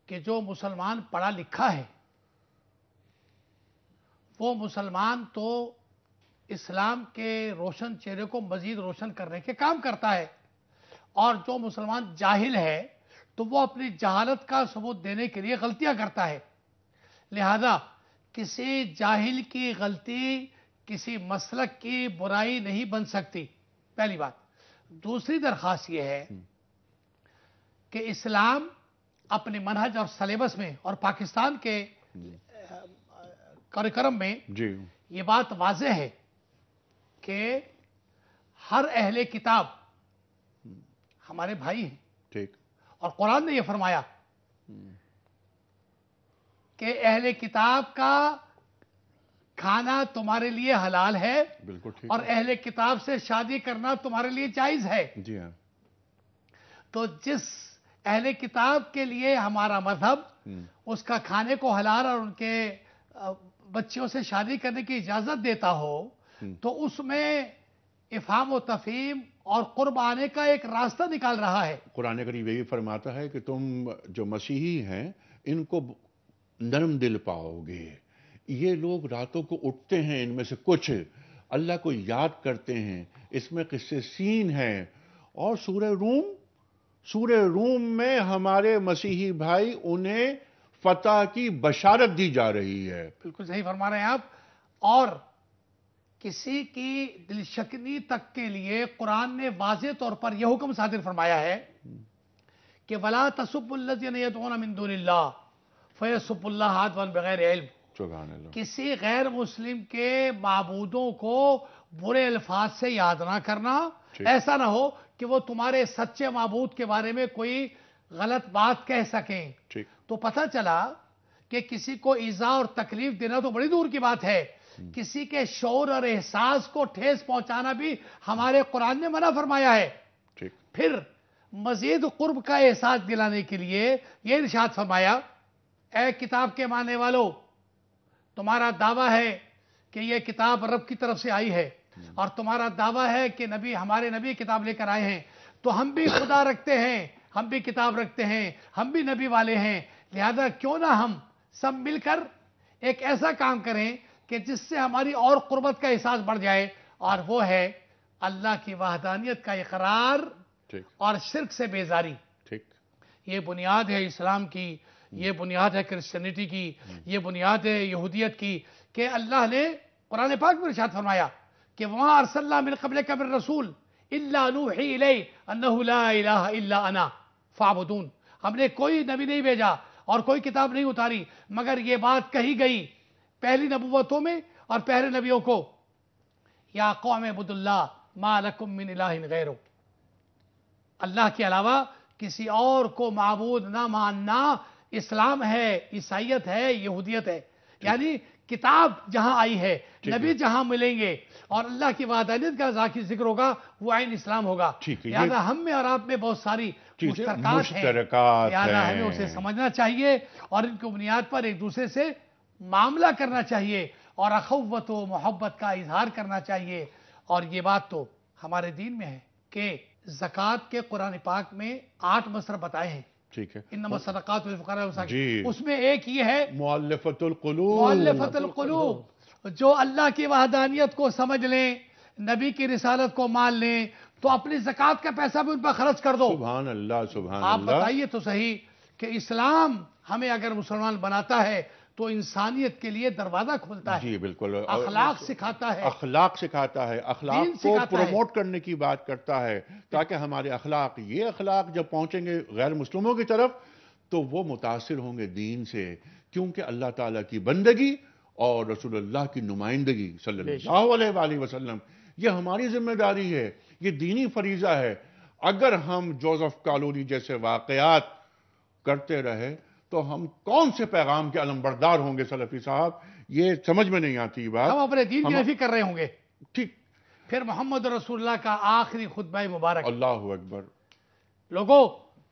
کہ جو مسلمان پڑھا لکھا ہے وہ مسلمان تو اسلام کے روشن چہرے کو مزید روشن کرنے کے کام کرتا ہے، اور جو مسلمان جاہل ہے تو وہ اپنی جہالت کا ثبوت دینے کے لیے غلطیاں کرتا ہے۔ لہذا کسی جاہل کی غلطی کسی مسلک کی برائی نہیں بن سکتی، پہلی بات۔ دوسری درخواست یہ ہے کہ اسلام اپنے منہج اور سلیبس میں اور پاکستان کے کریکلم میں یہ بات واضح ہے کہ ہر اہل کتاب ہمارے بھائی ہیں، ٹھیک، اور قرآن نے یہ فرمایا کہ اہل کتاب کا کھانا تمہارے لیے حلال ہے، بالکل ٹھیک، اور اہل کتاب سے شادی کرنا تمہارے لیے جائز ہے۔ جی ہاں۔ تو جس اہل کتاب کے لیے ہمارا مذہب اس کا کھانے کو حلال اور ان کے بچیوں سے شادی کرنے کی اجازت دیتا ہو تو اس میں افہام و تفہیم اور قرب آنے کا ایک راستہ نکال رہا ہے۔ قرآن کریم یہی فرماتا ہے کہ تم جو مسیحی ہیں ان کو نرم دل پاؤ گے۔ یہ لوگ راتوں کو اٹھتے ہیں، ان میں سے کچھ اللہ کو یاد کرتے ہیں، اس میں قصے سین ہیں، اور سورہ روم میں ہمارے مسیحی بھائی انہیں فتح کی بشارت دی جا رہی ہے۔ بالکل صحیح فرما رہے ہیں آپ۔ اور کسی کی دل شکنی تک کے لیے قرآن نے واضح طور پر یہ حکم صادر فرمایا ہے کہ وَلَا تَسُبُّوا الَّذِينَ يَدْعُونَ مِن دُونِ اللَّهِ فَيَسُبُّوا اللَّهَ عَدْوًا بِغَيْرِ علم. سبحان اللہ. کسی غیر مسلم کے معبودوں کو برے الفاظ سے یاد نہ کرنا. ایسا نہ ہو کہ وہ تمہارے سچے معبود کے بارے میں کوئی غلط بات کہہ سکیں. تو پتہ چلا کہ کسی کو ایذا اور تکلیف دینا تو بڑی دور کی بات ہے، کسی کے شعور اور احساس کو ٹھیس پہنچانا بھی ہمارے قرآن نے منع فرمایا ہے. پھر مزید قرب کا احساس دلانے کے لیے یہ ارشاد فرمایا، اے کتاب کے ماننے والو، تمہارا دعویٰ ہے کہ یہ کتاب رب کی طرف سے آئی ہے اور تمہارا دعویٰ ہے کہ ہمارے نبی کتاب لے کر آئے ہیں، تو ہم بھی خدا رکھتے ہیں، ہم بھی کتاب رکھتے ہیں، ہم بھی نبی والے ہیں، لہذا کیوں نہ ہم سب مل کر ایک ایسا کام کریں کہ جس سے ہماری اور قربت کا احساس بڑھ جائے، اور وہ ہے اللہ کی وحدانیت کا اقرار اور شرک سے بیزاری. یہ بنیاد ہے اسلام کی، یہ بنیاد ہے کرسچینٹی کی، یہ بنیاد ہے یہودیت کی، کہ اللہ نے قرآن پاک میں ارشاد فرمایا کہ وَمَا أَرْسَلْنَا مِن قَبْلِكَ مِن رَّسُولٍ إِلَّا نُوحِي إِلَيْهِ أَنَّهُ لَا إِلَٰهَ إِلَّا أَنَا فَاعْبُدُونِ. ہم نے کوئی نبی نہیں بھیجا اور کوئی کتاب نہیں اتاری مگر یہ بات کہی گئی پہلی نبوتوں میں اور پہلے نبیوں کو، یا قوم اعبدوا اللہ ما لکم من الہ غیرہ، اللہ کے علاوہ کسی اور کو معبود نہ ماننا اسلام ہے، عیسائیت ہے، یہودیت ہے. یعنی کتاب جہاں آئی ہے، نبی جہاں ملیں گے اور اللہ کی وحدانیت کا ذاکر ذکر ہوگا، وہ عین اسلام ہوگا. لہذا ہم میں اور آپ میں بہت ساری مشترکات ہیں، لہذا ہمیں اسے سمجھنا چاہیے اور ان کی بنیاد پر ایک دوسرے سے معاملہ کرنا چاہیے اور اخوت و محبت کا اظہار کرنا چاہیے. اور یہ بات تو ہمارے دین میں ہے کہ زکوٰۃ کے قرآن پاک میں 8 مصرف بتائے ہیں. انما الصدقات للفقراء والمساکین. اس میں ایک یہ ہے مؤلفۃ القلوب. مؤلفۃ القلوب. جو اللہ کی وحدانیت کو سمجھ لیں، نبی کی رسالت کو مان لیں، تو اپنی زکوٰۃ کا پیسہ بھی ان پر خرچ کر دو. سبحان اللہ سبحان اللہ. آپ بتائیے تو صحیح کہ اسلام ہمیں اگر مسلمان بناتا ہے تو انسانیت کے لیے دروازہ کھولتا ہے. جی بالکل. اخلاق سکھاتا ہے، اخلاق سکھاتا ہے، اخلاق کو پروموٹ کرنے کی بات کرتا ہے تاکہ ہمارے اخلاق، یہ اخلاق جب پہنچیں گے غیر مسلموں کی طرف تو وہ متاثر ہوں گے دین سے، کیونکہ اللہ تعالیٰ کی بندگی اور رسول اللہ کی نمائندگی صلی اللہ علیہ وآلہ وسلم، یہ ہماری ذمہ داری ہے، یہ دینی فریضہ ہے. اگر ہم جوزف کالونی جیسے واقعات کرتے رہے تو ہم کون سے پیغام کے علمبردار ہوں گے سلفی صاحب؟ یہ سمجھ میں نہیں آتی بات. ہم اپنے دین کی نفی کر رہے ہوں گے. ٹھیک. پھر محمد رسول اللہ کا آخری خطبہ مبارک. اللہ اکبر. لوگو،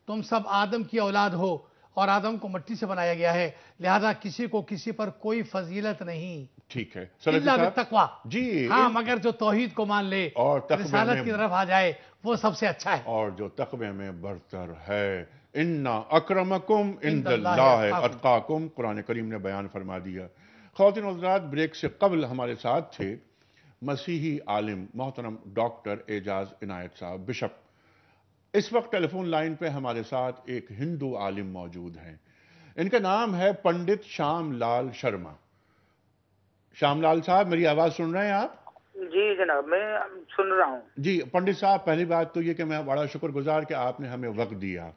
تم سب آدم کی اولاد ہو اور آدم کو مٹی سے بنایا گیا ہے، لہذا کسی کو کسی پر کوئی فضیلت نہیں. ٹھیک ہے. الا بالتقوی. جی ہاں، مگر جو توحید کو مان لے اور رسالت کی طرف آ جائے وہ سب سے اچھا ہے. اور جو تقوی میں برتر ہے، اِنَّ اَكْرَمَكُمْ عِنْدَ اللَّهِ أَتْقَاكُمْ، قرآن کریم نے بیان فرما دیا. خواتین و حضرات، بریک سے قبل ہمارے ساتھ تھے مسیحی عالم محترم ڈاکٹر اعجاز عنایت صاحب بشپ. اس وقت ٹیلی فون لائن پہ ہمارے ساتھ ایک ہندو عالم موجود ہیں. ان کا نام ہے پنڈت شام لال شرما. شام لال صاحب، میری آواز سن رہے ہیں آپ؟ جی جناب، میں سن رہا ہوں. جی پنڈت صاحب، پہلی بات تو یہ کہ میں بڑا شکر گزار کہ آپ نے ہمیں وقت دیا.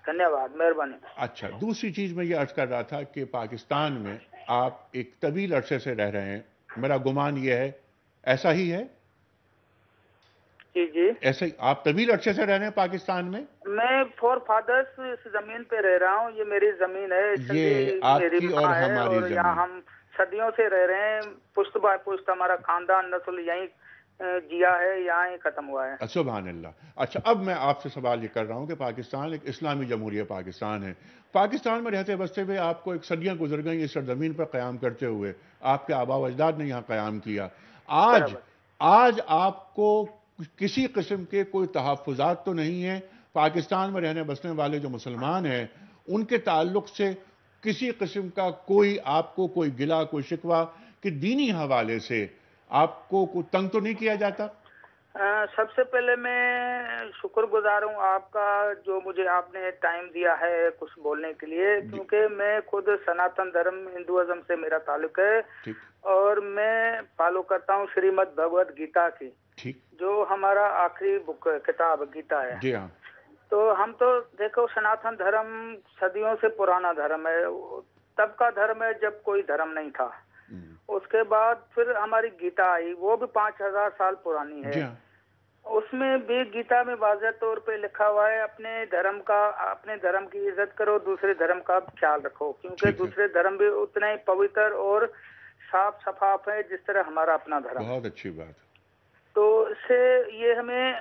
دھنیہ واد، مہربانی. اچھا، دوسری چیز میں یہ عرض کر رہا تھا کہ پاکستان میں آپ ایک طویل عرصے سے رہ رہے ہیں، میرا گمان یہ ہے، ایسا ہی ہے؟ جی جی، ایسے آپ طویل عرصے سے رہ رہے ہیں پاکستان میں؟ میں فور فادرز اس زمین پہ رہ رہا ہوں. یہ میری زمین ہے، یہ آپ کی اور ہماری زمین. یہاں ہم صدیوں سے رہ رہے ہیں، پشت بہ پشت ہمارا خاندان نسل یہیں جیا ہے، یہاں ہی ختم ہوا ہے. سبحان اللہ. اچھا، اب میں آپ سے سوال یہ کر رہا ہوں کہ پاکستان ایک اسلامی جمہوریہ پاکستان ہے. پاکستان میں رہتے بستے ہوئے آپ کو ایک صدیاں گزر گئیں اس سرزمین پر قیام کرتے ہوئے. آپ کے آبا و اجداد نے یہاں قیام کیا. آج آپ کو کسی قسم کے کوئی تحفظات تو نہیں ہیں؟ پاکستان میں رہنے بسنے والے جو مسلمان ہیں ان کے تعلق سے کسی قسم کا کوئی آپ کو کوئی گلہ، کوئی شکوہ کہ دینی حوالے سے آپ کو کوئی تنگ تو نہیں کیا جاتا؟ سب سے پہلے میں شکر گزار ہوں آپ کا، جو مجھے آپ نے ٹائم دیا ہے کچھ بولنے کے لیے، کیونکہ میں خود سناتن دھرم ہندوازم سے میرا تعلق ہے اور میں فالو کرتا ہوں شریمد بھگوت گیتا کی، جو ہمارا آخری بک کتاب گیتا ہے۔ جی ہاں، تو ہم تو دیکھو سناتن دھرم صدیوں سے پرانا دھرم ہے، تب کا دھرم ہے جب کوئی دھرم نہیں تھا۔ اس کے بعد پھر ہماری گیتا آئی، وہ بھی 5000 سال پرانی ہے۔ اس میں بھی گیتا میں واضح طور پہ لکھا ہوا ہے اپنے دھرم کی عزت کرو، دوسرے دھرم کا خیال رکھو، کیونکہ دوسرے دھرم بھی اتنا ہی پوتر اور صاف شفاف ہے جس طرح ہمارا اپنا دھرم۔ بہت اچھی بات۔ تو اس سے یہ ہمیں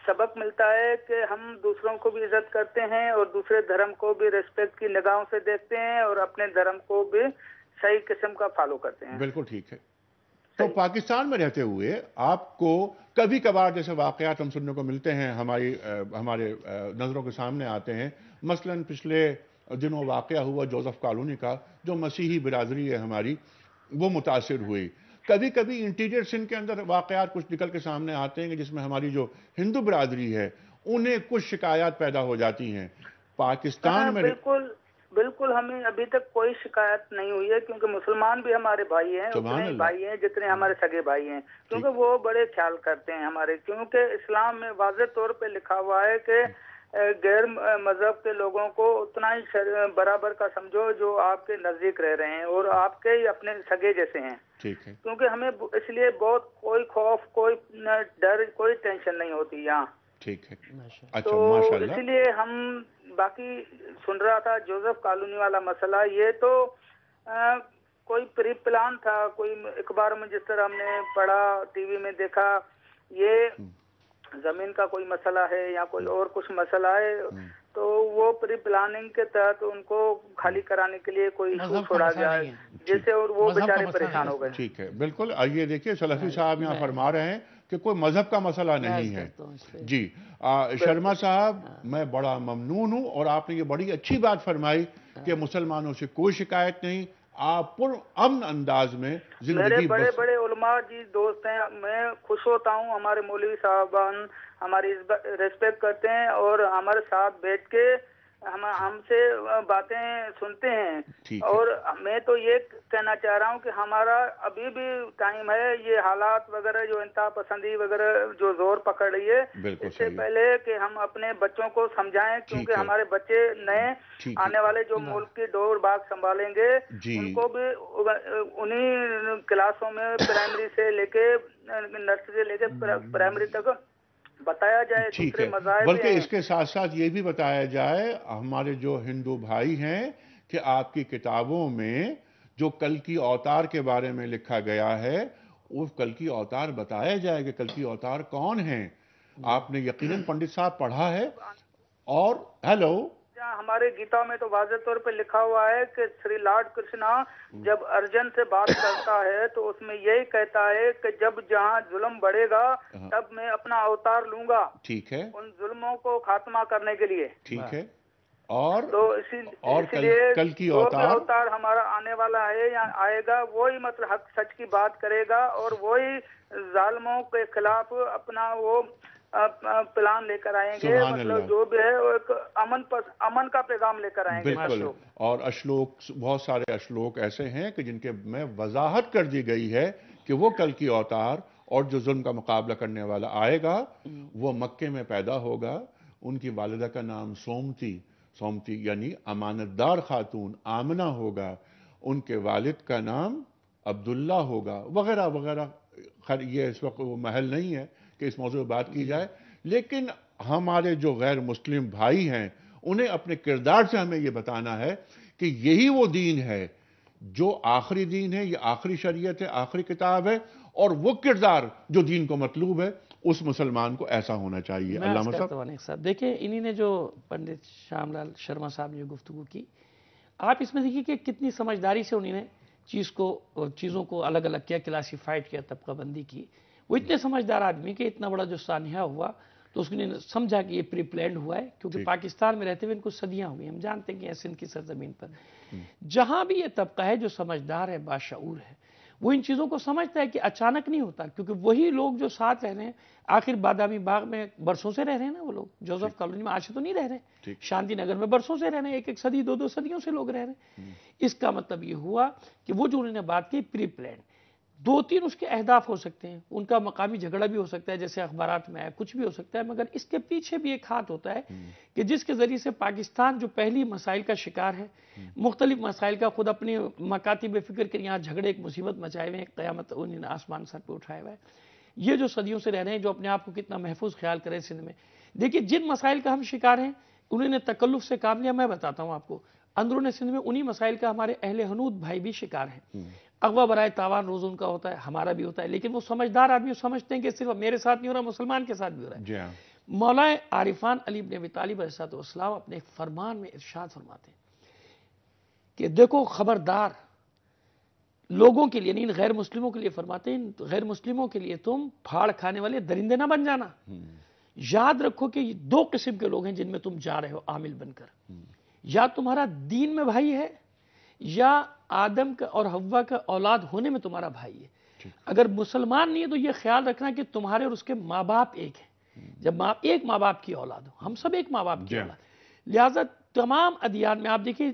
سبق ملتا ہے کہ ہم دوسروں کو بھی عزت کرتے ہیں اور دوسرے دھرم کو بھی ریسپیکٹ کی نگاہوں سے دیکھتے ہیں اور اپنے دھرم کو بھی صحیح قسم کا فالو کرتے ہیں۔ بالکل ٹھیک ہے۔ تو پاکستان میں رہتے ہوئے آپ کو کبھی کبھار جیسے واقعات ہم سننے کو ملتے ہیں، ہمارے نظروں کے سامنے آتے ہیں، مثلاً پچھلے دنوں واقعہ ہوا جوزف کالونی کا، جو مسیحی برادری ہے ہماری، وہ متاثر ہوئی۔ کبھی کبھی انٹیریئر سندھ کے اندر واقعات کچھ نکل کے سامنے آتے ہیں کہ جس میں ہماری جو ہندو برادری ہے انہیں کچھ شکایات پیدا ہو جاتی ہیں پاکستان میں۔ بالکل ہمیں ابھی تک کوئی شکایت نہیں ہوئی ہے، کیونکہ مسلمان بھی ہمارے بھائی ہیں، اتنے بھائی ہیں جتنے ہمارے سگے بھائی ہیں، کیونکہ وہ بڑے خیال کرتے ہیں ہمارے، کیونکہ اسلام میں واضح طور پہ لکھا ہوا ہے کہ غیر مذہب کے لوگوں کو اتنا ہی برابر کا سمجھو جو آپ کے نزدیک رہ رہے ہیں اور آپ کے ہی اپنے سگے جیسے ہیں۔ کیونکہ ہمیں اس لیے بہت کوئی خوف، کوئی ڈر، کوئی ٹینشن نہیں ہوتی یہاں۔ ٹھیک ہے، تو اسی لیے ہم باقی سن رہا تھا جوزف کالونی والا مسئلہ، یہ تو کوئی پری پلان تھا، کوئی اخبار میں جس طرح ہم نے پڑھا، ٹی وی میں دیکھا، یہ زمین کا کوئی مسئلہ ہے یا کوئی اور کچھ مسئلہ ہے، تو وہ پری پلاننگ کے تحت ان کو خالی کرانے کے لیے کوئی ایشو چھوڑا جائے جس سے اور وہ بیچارے پریشان ہو گئے۔ ٹھیک ہے، بالکل۔ آئیے دیکھیے سلفی صاحب یہاں فرما رہے ہیں کہ کوئی مذہب کا مسئلہ نہیں ہے۔ جی شرما صاحب، میں بڑا ممنون ہوں، اور آپ نے یہ بڑی اچھی بات فرمائی کہ مسلمانوں سے کوئی شکایت نہیں، آپ پر امن انداز میں زندگی۔ میرے بڑے علماء جی دوست ہیں، میں خوش ہوتا ہوں، ہمارے مولوی صاحبان ہماری ریسپیکٹ کرتے ہیں اور ہمارے ساتھ بیٹھ کے ہم سے باتیں سنتے ہیں، اور میں تو یہ کہنا چاہ رہا ہوں کہ ہمارا ابھی بھی ٹائم ہے، یہ حالات وغیرہ جو انتہا پسندی وغیرہ جو زور پکڑ رہی ہے، اس سے پہلے کہ ہم اپنے بچوں کو سمجھائیں، کیونکہ ہمارے بچے نئے آنے والے جو ملک کی ڈور باغ سنبھالیں گے، ان کو بھی انہی کلاسوں میں پرائمری سے لے کے نرسری سے لے کے پرائمری تک بتایا جائے دوسرے مذاہب۔ بلکہ اس کے ساتھ ساتھ یہ بھی بتایا جائے ہمارے جو ہندو بھائی ہیں کہ آپ کی کتابوں میں جو کلکی اوتار کے بارے میں لکھا گیا ہے، اس کلکی اوتار بتایا جائے کہ کلکی اوتار کون ہیں۔ آپ نے یقیناً پنڈت صاحب پڑھا ہے، اور ہمارے گیتا میں تو واضح طور پہ لکھا ہوا ہے کہ شری لارڈ کرشنا جب ارجن سے بات کرتا ہے تو اس میں یہی کہتا ہے کہ جب جہاں ظلم بڑھے گا تب میں اپنا اوتار لوں گا، ٹھیک ہے، ان ظلموں کو خاتمہ کرنے کے لیے۔ ٹھیک ہے، تو اسی لیے کلکی جو اوتار ہمارا آنے والا ہے یا آئے گا، وہی مطلب حق سچ کی بات کرے گا اور وہی ظالموں کے خلاف اپنا وہ پلان لے کر آئیں گے، مطلب جو بھی ہے وہ ایک امن کا پیغام لے کر آئیں گے۔ بالکل، اور اشلوک، بہت سارے اشلوک ایسے ہیں کہ جن کے میں وضاحت کر دی گئی ہے کہ وہ کلکی اوتار اور جو ظلم کا مقابلہ کرنے والا آئے گا وہ مکے میں پیدا ہوگا، ان کی والدہ کا نام سومتی یعنی امانتدار خاتون آمنہ ہوگا، ان کے والد کا نام عبداللہ ہوگا، وغیرہ وغیرہ۔ خیر یہ اس وقت وہ محل نہیں ہے کہ اس موضوع پر بات کی جائے، لیکن ہمارے جو غیر مسلم بھائی ہیں انہیں اپنے کردار سے ہمیں یہ بتانا ہے کہ یہی وہ دین ہے جو آخری دین ہے، یہ آخری شریعت ہے، آخری کتاب ہے، اور وہ کردار جو دین کو مطلوب ہے اس مسلمان کو ایسا ہونا چاہیے۔ علامہ صاحب دیکھیں، انہی نے جو پنڈت شام لال شرما صاحب نے جو گفتگو کی، آپ اس میں دیکھیے کہ کتنی سمجھداری سے انہوں نے چیزوں کو الگ الگ کیا، کلاسیفائڈ کیا، طبقہ بندی کی۔ وہ اتنے سمجھدار آدمی کہ اتنا بڑا جو سانحہ ہوا تو اس نے سمجھا کہ یہ پری پلانڈ ہوا ہے، کیونکہ پاکستان میں رہتے ہوئے ان کو صدیاں ہو گئی، ہم جانتے ہیں کہ سندھ کی سرزمین پر جہاں بھی یہ طبقہ ہے جو سمجھدار ہے، باشعور ہے، وہ ان چیزوں کو سمجھتا ہے کہ اچانک نہیں ہوتا، کیونکہ وہی لوگ جو ساتھ رہ رہے ہیں آخر بادامی باغ میں برسوں سے رہ رہے ہیں نا، وہ لوگ جوزف کالونی میں آج تو نہیں رہ رہے، شانتی نگر میں برسوں سے رہ رہے ہیں، ایک صدی دو صدیوں سے لوگ رہ رہے ہیں۔ اس کا مطلب یہ ہوا کہ وہ جو انہوں نے بات کی پری پلان، 2-3 اس کے اہداف ہو سکتے ہیں، ان کا مقامی جھگڑا بھی ہو سکتا ہے جیسے اخبارات میں آیا، کچھ بھی ہو سکتا ہے، مگر اس کے پیچھے بھی ایک ہاتھ ہوتا ہے کہ جس کے ذریعے سے پاکستان جو پہلی مسائل کا شکار ہے، مختلف مسائل کا خود اپنے مکاتب فکر کے یہاں جھگڑے ایک مصیبت مچائے ہوئے ہیں، قیامت انہوں نے آسمان سر پہ اٹھایا ہوا ہے، یہ جو صدیوں سے رہ رہے ہیں، جو اپنے آپ کو کتنا محفوظ خیال کرے سندھ میں۔ دیکھیے جن مسائل کا ہم شکار ہیں انہوں نے تکلف سے کام لیا، میں بتاتا ہوں آپ کو، اندرون سندھ میں انہی مسائل کا ہمارے اہل حنود بھائی بھی شکار ہیں۔ اغوا برائے تاوان روز ان کا ہوتا ہے، ہمارا بھی ہوتا ہے، لیکن وہ سمجھدار آدمی سمجھتے ہیں کہ صرف میرے ساتھ نہیں ہو رہا، مسلمان کے ساتھ بھی ہو رہا ہے۔ مولا عارفان علی بن ابی طالب علیہ السلام اپنے ایک فرمان میں ارشاد فرماتے ہیں کہ دیکھو خبردار لوگوں کے لیے نہیں، غیر مسلموں کے لیے فرماتے ہیں، غیر مسلموں کے لیے تم پھاڑ کھانے والے درندے نہ بن جانا، یاد رکھو کہ یہ 2 قسم کے لوگ ہیں جن میں تم جا رہے ہو عامل بن کر، یا تمہارا دین میں بھائی ہے یا آدم کا اور حوا کا اولاد ہونے میں تمہارا بھائی ہے۔ اگر مسلمان نہیں ہے تو یہ خیال رکھنا کہ تمہارے اور اس کے ماں باپ ایک ہیں، جب ایک ماں باپ کی اولاد ہو، ہم سب ایک ماں باپ کی اولاد، لہذا تمام ادیان میں آپ دیکھیں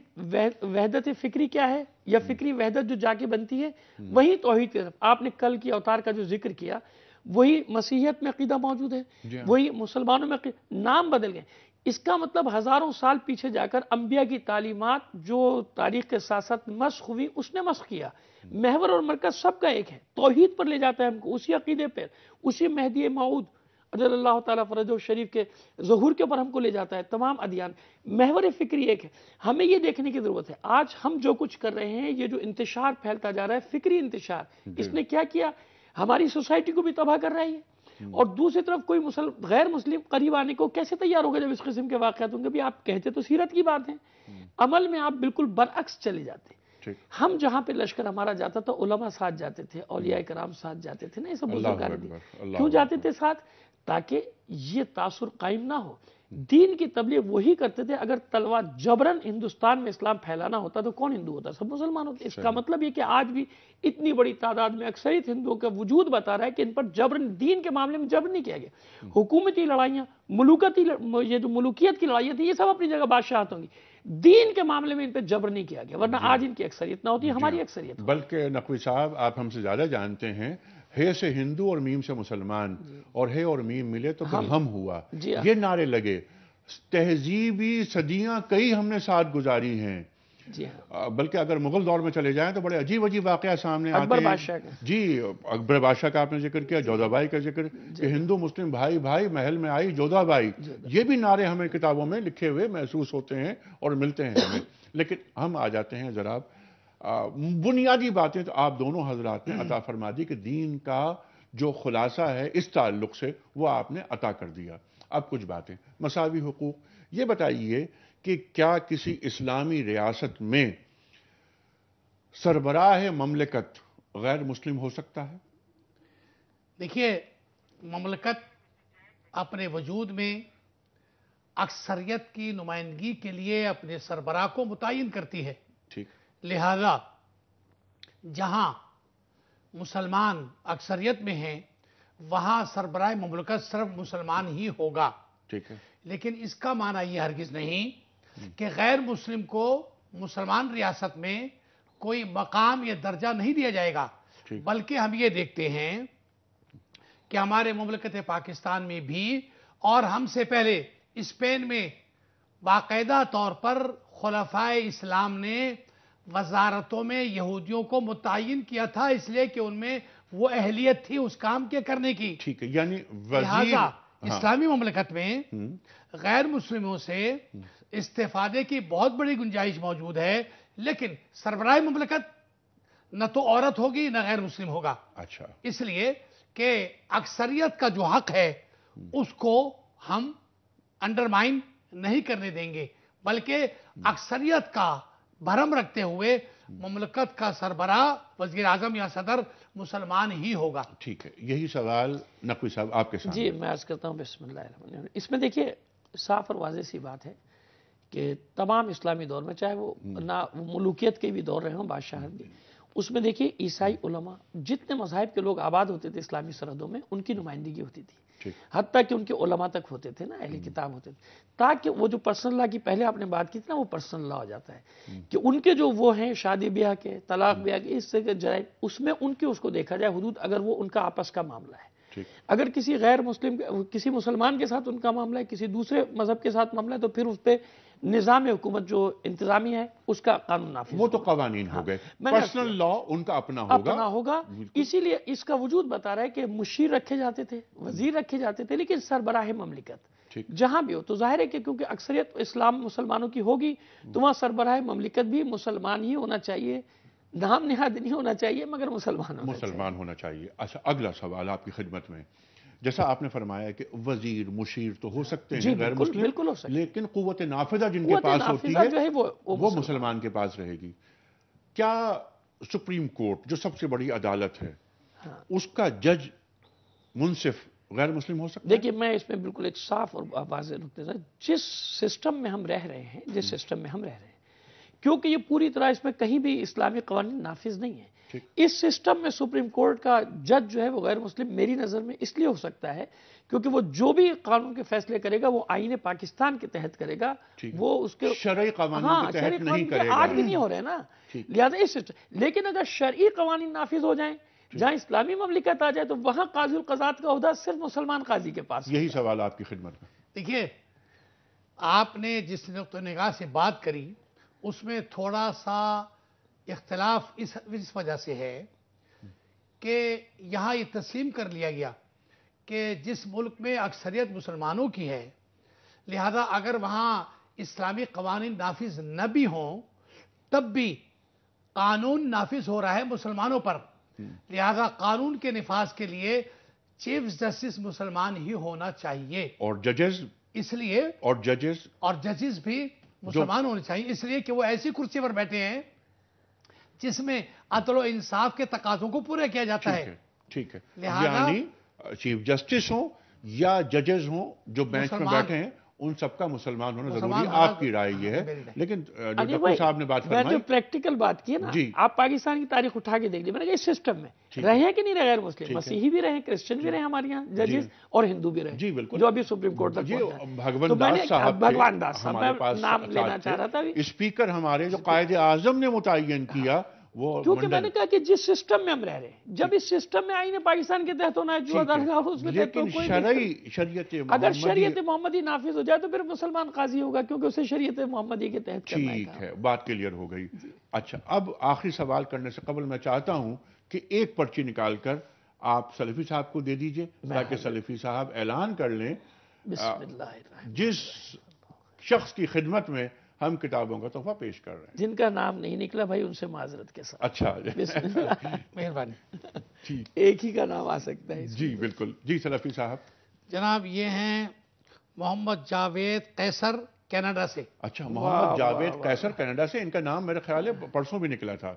وحدت فکری کیا ہے، یا فکری وحدت جو جا کے بنتی ہے وہی توحید کی طرف۔ آپ نے کل کی اوتار کا جو ذکر کیا وہی مسیحیت میں عقیدہ موجود ہے، وہی مسلمانوں میں نام بدل گئے۔ اس کا مطلب ہزاروں سال پیچھے جا کر انبیاء کی تعلیمات جو تاریخ کے ساتھ ساتھ مسخ ہوئی، اس نے مسخ کیا۔ محور اور مرکز سب کا ایک ہے، توحید پر لے جاتا ہے ہم کو، اسی عقیدے پر، اسی مہدی موعود عجل اللہ تعالیٰ فرجہ شریف کے ظہور کے اوپر ہم کو لے جاتا ہے۔ تمام ادیان محور فکری ایک ہے۔ ہمیں یہ دیکھنے کی ضرورت ہے آج ہم جو کچھ کر رہے ہیں، یہ جو انتشار پھیلتا جا رہا ہے فکری انتشار، اس نے کیا کیا، ہماری سوسائٹی کو بھی تباہ کر رہی ہے، اور دوسری طرف کوئی غیر مسلم قریب آنے کو کیسے تیار ہوگا جب اس قسم کے واقعات ہوں گے؟ بھی آپ کہتے تو سیرت کی بات ہے، عمل میں آپ بالکل برعکس چلے جاتے۔ ہم جہاں پہ لشکر ہمارا جاتا تھا علماء ساتھ جاتے تھے، اولیاء کرام ساتھ جاتے تھے نا، یہ سب بزرگان کیوں جاتے تھے ساتھ؟ تاکہ یہ تاثر قائم نہ ہو۔ دین کی تبلیغ وہی کرتے تھے، اگر تلوار جبرن ہندوستان میں اسلام پھیلانا ہوتا تو کون ہندو ہوتا؟ سب مسلمان ہوتے۔ اس کا مطلب یہ کہ آج بھی اتنی بڑی تعداد میں اکثریت ہندوؤں کا وجود بتا رہا ہے کہ ان پر جبرن، دین کے معاملے میں جبر نہیں کیا گیا۔ حکومتی لڑائیاں، یہ جو ملوکیت کی لڑائیاں تھیں، یہ سب اپنی جگہ بادشاہت ہوں گی، دین کے معاملے میں ان پہ جبر نہیں کیا گیا، ورنہ آج ان کی اکثریت نہ ہوتی، ہماری اکثریت۔ بلکہ نقوی صاحب آپ ہم سے زیادہ جانتے ہیں، ہے سے ہندو اور میم سے مسلمان، اور ہے اور میم ملے تو پھر ہم ہوا، یہ نعرے لگے۔ تہذیبی صدیاں کئی ہم نے ساتھ گزاری ہیں، بلکہ اگر مغل دور میں چلے جائیں تو بڑے عجیب عجیب واقعہ سامنے آتے ہیں۔ جی اکبر بادشاہ کا آپ نے ذکر کیا، جودھا بائی کا ذکر، کہ ہندو مسلم بھائی بھائی محل میں آئی جودھا بائی، یہ بھی نعرے ہمیں کتابوں میں لکھے ہوئے محسوس ہوتے ہیں اور ملتے ہیں ہمیں۔ لیکن ہم آ جاتے ہیں ذرا بنیادی باتیں تو آپ دونوں حضرات نے عطا فرما دی کہ دین کا جو خلاصہ ہے اس تعلق سے وہ آپ نے عطا کر دیا۔ اب کچھ باتیں مساوی حقوق، یہ بتائیے کہ کیا کسی اسلامی ریاست میں سربراہ مملکت غیر مسلم ہو سکتا ہے؟ دیکھیے مملکت اپنے وجود میں اکثریت کی نمائندگی کے لیے اپنے سربراہ کو متعین کرتی ہے، لہذا جہاں مسلمان اکثریت میں ہیں وہاں سربراہ مملکت صرف مسلمان ہی ہوگا، لیکن اس کا معنی یہ ہرگز نہیں کہ غیر مسلم کو مسلمان ریاست میں کوئی مقام یا درجہ نہیں دیا جائے گا، بلکہ ہم یہ دیکھتے ہیں کہ ہمارے مملکت پاکستان میں بھی اور ہم سے پہلے اسپین میں باقاعدہ طور پر خلفائے اسلام نے وزارتوں میں یہودیوں کو متعین کیا تھا، اس لیے کہ ان میں وہ اہلیت تھی اس کام کے کرنے کی۔ ٹھیک ہے، یعنی لہذا اسلامی مملکت میں غیر مسلموں سے استفادے کی بہت بڑی گنجائش موجود ہے، لیکن سربراہ مملکت نہ تو عورت ہوگی نہ غیر مسلم ہوگا۔ اچھا، اس لیے کہ اکثریت کا جو حق ہے اس کو ہم انڈرمائن نہیں کرنے دیں گے، بلکہ اکثریت کا بھرم رکھتے ہوئے مملکت کا سربراہ وزیر اعظم یا صدر مسلمان ہی ہوگا۔ ٹھیک ہے، یہی سوال نقوی صاحب آپ کے سامنے۔ جی میں عرض کرتا ہوں بسم اللہ الرحمن الرحیم۔ اس میں دیکھیے صاف اور واضح سی بات ہے کہ تمام اسلامی دور میں چاہے وہ نہ ملوکیت کے بھی دور رہے ہوں، بادشاہت بھی، اس میں دیکھیے عیسائی علماء جتنے مذاہب کے لوگ آباد ہوتے تھے اسلامی سرحدوں میں ان کی نمائندگی ہوتی تھی، حتیٰ کہ ان کے علماء تک ہوتے تھے نا، اہل کتاب ہوتے تھے، تاکہ وہ جو پرسنل لا کی پہلے آپ نے بات کی تھی نا، وہ پرسنل لا ہو جاتا ہے کہ ان کے جو وہ ہیں شادی بیاہ کے، طلاق بیاہ کے، اس سے جرائم، اس میں ان کے اس کو دیکھا جائے حدود، اگر وہ ان کا آپس کا معاملہ ہے۔ اگر کسی غیر مسلم، کسی مسلمان کے ساتھ ان کا معاملہ ہے، کسی دوسرے مذہب کے ساتھ معاملہ ہے، تو پھر اس پہ نظام حکومت جو انتظامی ہے اس کا قانون نافذ وہ تو قوانین ہو گئے، پرسنل لا ان کا اپنا ہوگا۔ اسی لیے اس کا وجود بتا رہا ہے کہ مشیر رکھے جاتے تھے، وزیر رکھے جاتے تھے، لیکن سربراہ مملکت جہاں بھی ہو، تو ظاہر ہے کہ کیونکہ اکثریت اسلام مسلمانوں کی ہوگی تو وہاں سربراہ مملکت بھی مسلمان ہی ہونا چاہیے، نام نہاد نہیں ہونا چاہیے مگر مسلمان ہونا چاہیے۔ اچھا، اگلا سوال آپ کی خدمت میں، جیسا آپ نے فرمایا کہ وزیر مشیر تو ہو سکتے ہیں غیر مسلم، لیکن قوت نافذہ جن کے پاس ہوتی ہے وہ مسلمان کے پاس رہے گی۔ کیا سپریم کورٹ جو سب سے بڑی عدالت ہے اس کا جج منصف غیر مسلم ہو سکتا ہے؟ دیکھیے میں اس میں بالکل ایک صاف اور واضح نقطے سے، جس سسٹم میں ہم رہ رہے ہیں، کیونکہ یہ پوری طرح اس میں کہیں بھی اسلامی قوانین نافذ نہیں ہے، اس سسٹم میں سپریم کورٹ کا جج جو ہے وہ غیر مسلم میری نظر میں اس لیے ہو سکتا ہے کیونکہ وہ جو بھی قانون کے فیصلے کرے گا وہ آئین پاکستان کے تحت کرے گا، وہ اس کے شرعی قوانین کے تحت نہیں کرے گا، آج بھی نہیں ہو رہے نا، لہذا اس سسٹم۔ لیکن اگر شرعی قوانین نافذ ہو جائیں، جہاں اسلامی مملکت آ جائے، تو وہاں قاضی القضات کا عہدہ صرف مسلمان قاضی کے پاس۔ یہی سوال آپ کی خدمت میں۔ دیکھیے، آپ نے جس نقطہ نگاہ سے بات کری اس میں تھوڑا سا اختلاف اس وجہ سے ہے کہ یہاں یہ تسلیم کر لیا گیا کہ جس ملک میں اکثریت مسلمانوں کی ہے، لہذا اگر وہاں اسلامی قوانین نافذ نہ بھی ہوں تب بھی قانون نافذ ہو رہا ہے مسلمانوں پر، لہذا قانون کے نفاذ کے لیے چیف جسٹس مسلمان ہی ہونا چاہیے، اور ججز اس لیے اور ججز بھی مسلمان ہونے چاہیے، اس لیے کہ وہ ایسی کرسی پر بیٹھے ہیں جس میں عدل و انصاف کے تقاضوں کو پورا کیا جاتا ہے۔ ٹھیک ہے، یعنی چیف جسٹس ہوں یا ججز ہوں جو بینچ میں بیٹھے ہیں ان سب کا مسلمان ہونا ضروری، آپ کی رائے یہ ہے۔ لیکن ڈاکٹر صاحب نے بات فرمائی، میں جو پریکٹیکل بات کی ہے نا، آپ پاکستان کی تاریخ اٹھا کے دیکھ لیجیے، میں نے کہا اس سسٹم میں رہے ہیں کہ نہیں رہے غیر مسلم، مسیحی بھی رہے، کرسچن بھی رہے ہمارے یہاں ججز، اور ہندو بھی رہے، جو ابھی سپریم کورٹ تک پہنچا ہے۔ بھگوان داس صاحب، میں نام لینا چاہ رہا تھا، اسپیکر ہمارے جو قائد اعظم نے متعین کیا، کیونکہ میں نے کہا کہ جس سسٹم میں ہم رہ رہے ہیں، جب اس سسٹم میں آئین پاکستان کے تحت ہونا ہے، جو اس میں شریعت اگر شریعت محمدی نافذ ہو جائے تو پھر مسلمان قاضی ہوگا، کیونکہ اسے شریعت محمدی کے تحت کرنا ہے۔ ٹھیک ہے، بات کلیئر ہو گئی۔ اچھا، اب آخری سوال کرنے سے قبل میں چاہتا ہوں کہ ایک پرچی نکال کر آپ سلفی صاحب کو دے دیجئے تاکہ سلفی صاحب اعلان کر لیں جس شخص کی خدمت میں ہم کتابوں کا تحفہ پیش کر رہے ہیں۔ جن کا نام نہیں نکلا بھائی ان سے معذرت کے ساتھ۔ اچھا، مہربانی، ایک ہی کا نام آ سکتا ہے۔ جی بالکل، جی سلفی صاحب۔ جناب یہ ہیں محمد جاوید قیصر، کینیڈا سے۔ اچھا، محمد جاوید قیصر کینیڈا سے، ان کا نام میرے خیال ہے پرسوں بھی نکلا تھا،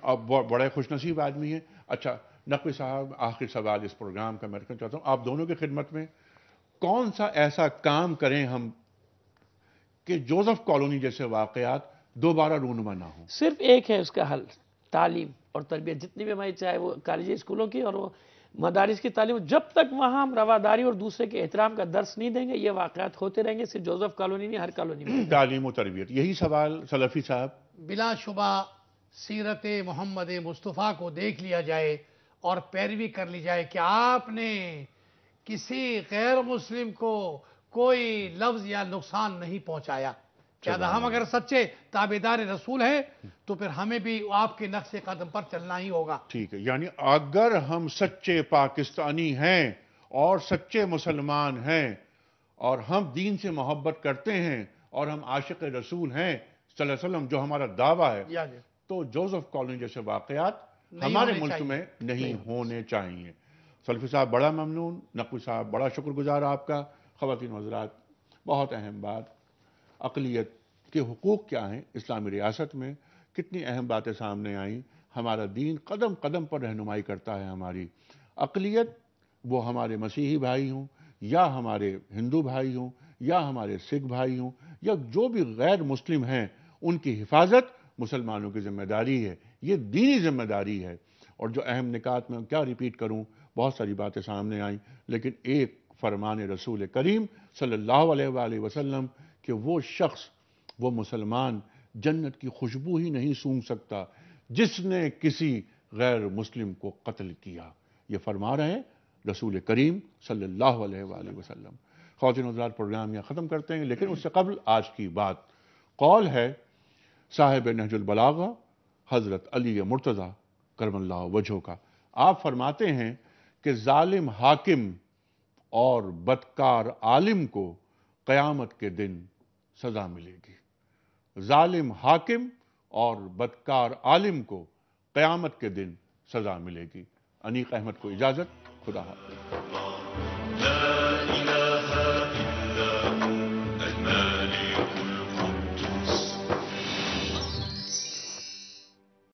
اب بڑے خوش نصیب آدمی ہیں۔ اچھا نقوی صاحب، آخری سوال اس پروگرام کا میں رکھنا چاہتا ہوں آپ دونوں کی خدمت میں، کون سا ایسا کام کریں ہم کہ جوزف کالونی جیسے واقعات دوبارہ رونما نہ ہوں؟ صرف ایک ہے اس کا حل، تعلیم اور تربیت، جتنی بھی ہماری چاہے وہ کالجی اسکولوں کی اور وہ مدارس کی تعلیم، جب تک وہاں ہم رواداری اور دوسرے کے احترام کا درس نہیں دیں گے یہ واقعات ہوتے رہیں گے، صرف جوزف کالونی نہیں، ہر کالونی میں۔ تعلیم و تربیت، یہی سوال سلفی صاحب۔ بلا شبہ سیرت محمد مصطفیٰ کو دیکھ لیا جائے اور پیروی کر لی جائے کہ آپ نے کسی غیر مسلم کو کوئی لفظ یا نقصان نہیں پہنچایا، لہذا ہم اگر سچے تابعدار رسول ہیں تو پھر ہمیں بھی آپ کے نقش قدم پر چلنا ہی ہوگا۔ ٹھیک ہے، یعنی اگر ہم سچے پاکستانی ہیں اور سچے مسلمان ہیں اور ہم دین سے محبت کرتے ہیں اور ہم عاشق رسول ہیں صلی اللہ علیہ وسلم، جو ہمارا دعویٰ ہے، تو جوزف کالونی جیسے واقعات ہمارے ملک میں نہیں ہونے چاہیے۔ سلفی صاحب بڑا ممنون، نقوی صاحب بڑا شکر گزار آپ کا۔ خواتین و حضرات، بہت اہم بات، اقلیت کے حقوق کیا ہیں اسلامی ریاست میں، کتنی اہم باتیں سامنے آئیں۔ ہمارا دین قدم قدم پر رہنمائی کرتا ہے ہماری اقلیت، وہ ہمارے مسیحی بھائی ہوں یا ہمارے ہندو بھائی ہوں یا ہمارے سکھ بھائی ہوں یا جو بھی غیر مسلم ہیں، ان کی حفاظت مسلمانوں کی ذمہ داری ہے۔ یہ دینی ذمہ داری ہے. اور جو اہم نکات میں کیا ریپیٹ کروں، بہت ساری باتیں سامنے آئیں، لیکن ایک فرمان رسول کریم صلی اللہ علیہ وآلہ وسلم کہ وہ شخص، وہ مسلمان جنت کی خوشبو ہی نہیں سونگھ سکتا جس نے کسی غیر مسلم کو قتل کیا. یہ فرما رہے ہیں رسول کریم صلی اللہ علیہ وآلہ وسلم. خواتین و حضرات، پروگرام یہاں ختم کرتے ہیں، لیکن اس سے قبل آج کی بات. قول ہے صاحب نہج البلاغہ حضرت علی مرتضیٰ کرم اللہ وجہہ کا. آپ فرماتے ہیں کہ ظالم حاکم اور بدکار عالم کو قیامت کے دن سزا ملے گی. ظالم حاکم اور بدکار عالم کو قیامت کے دن سزا ملے گی. انیق احمد کو اجازت. خدا حافظ.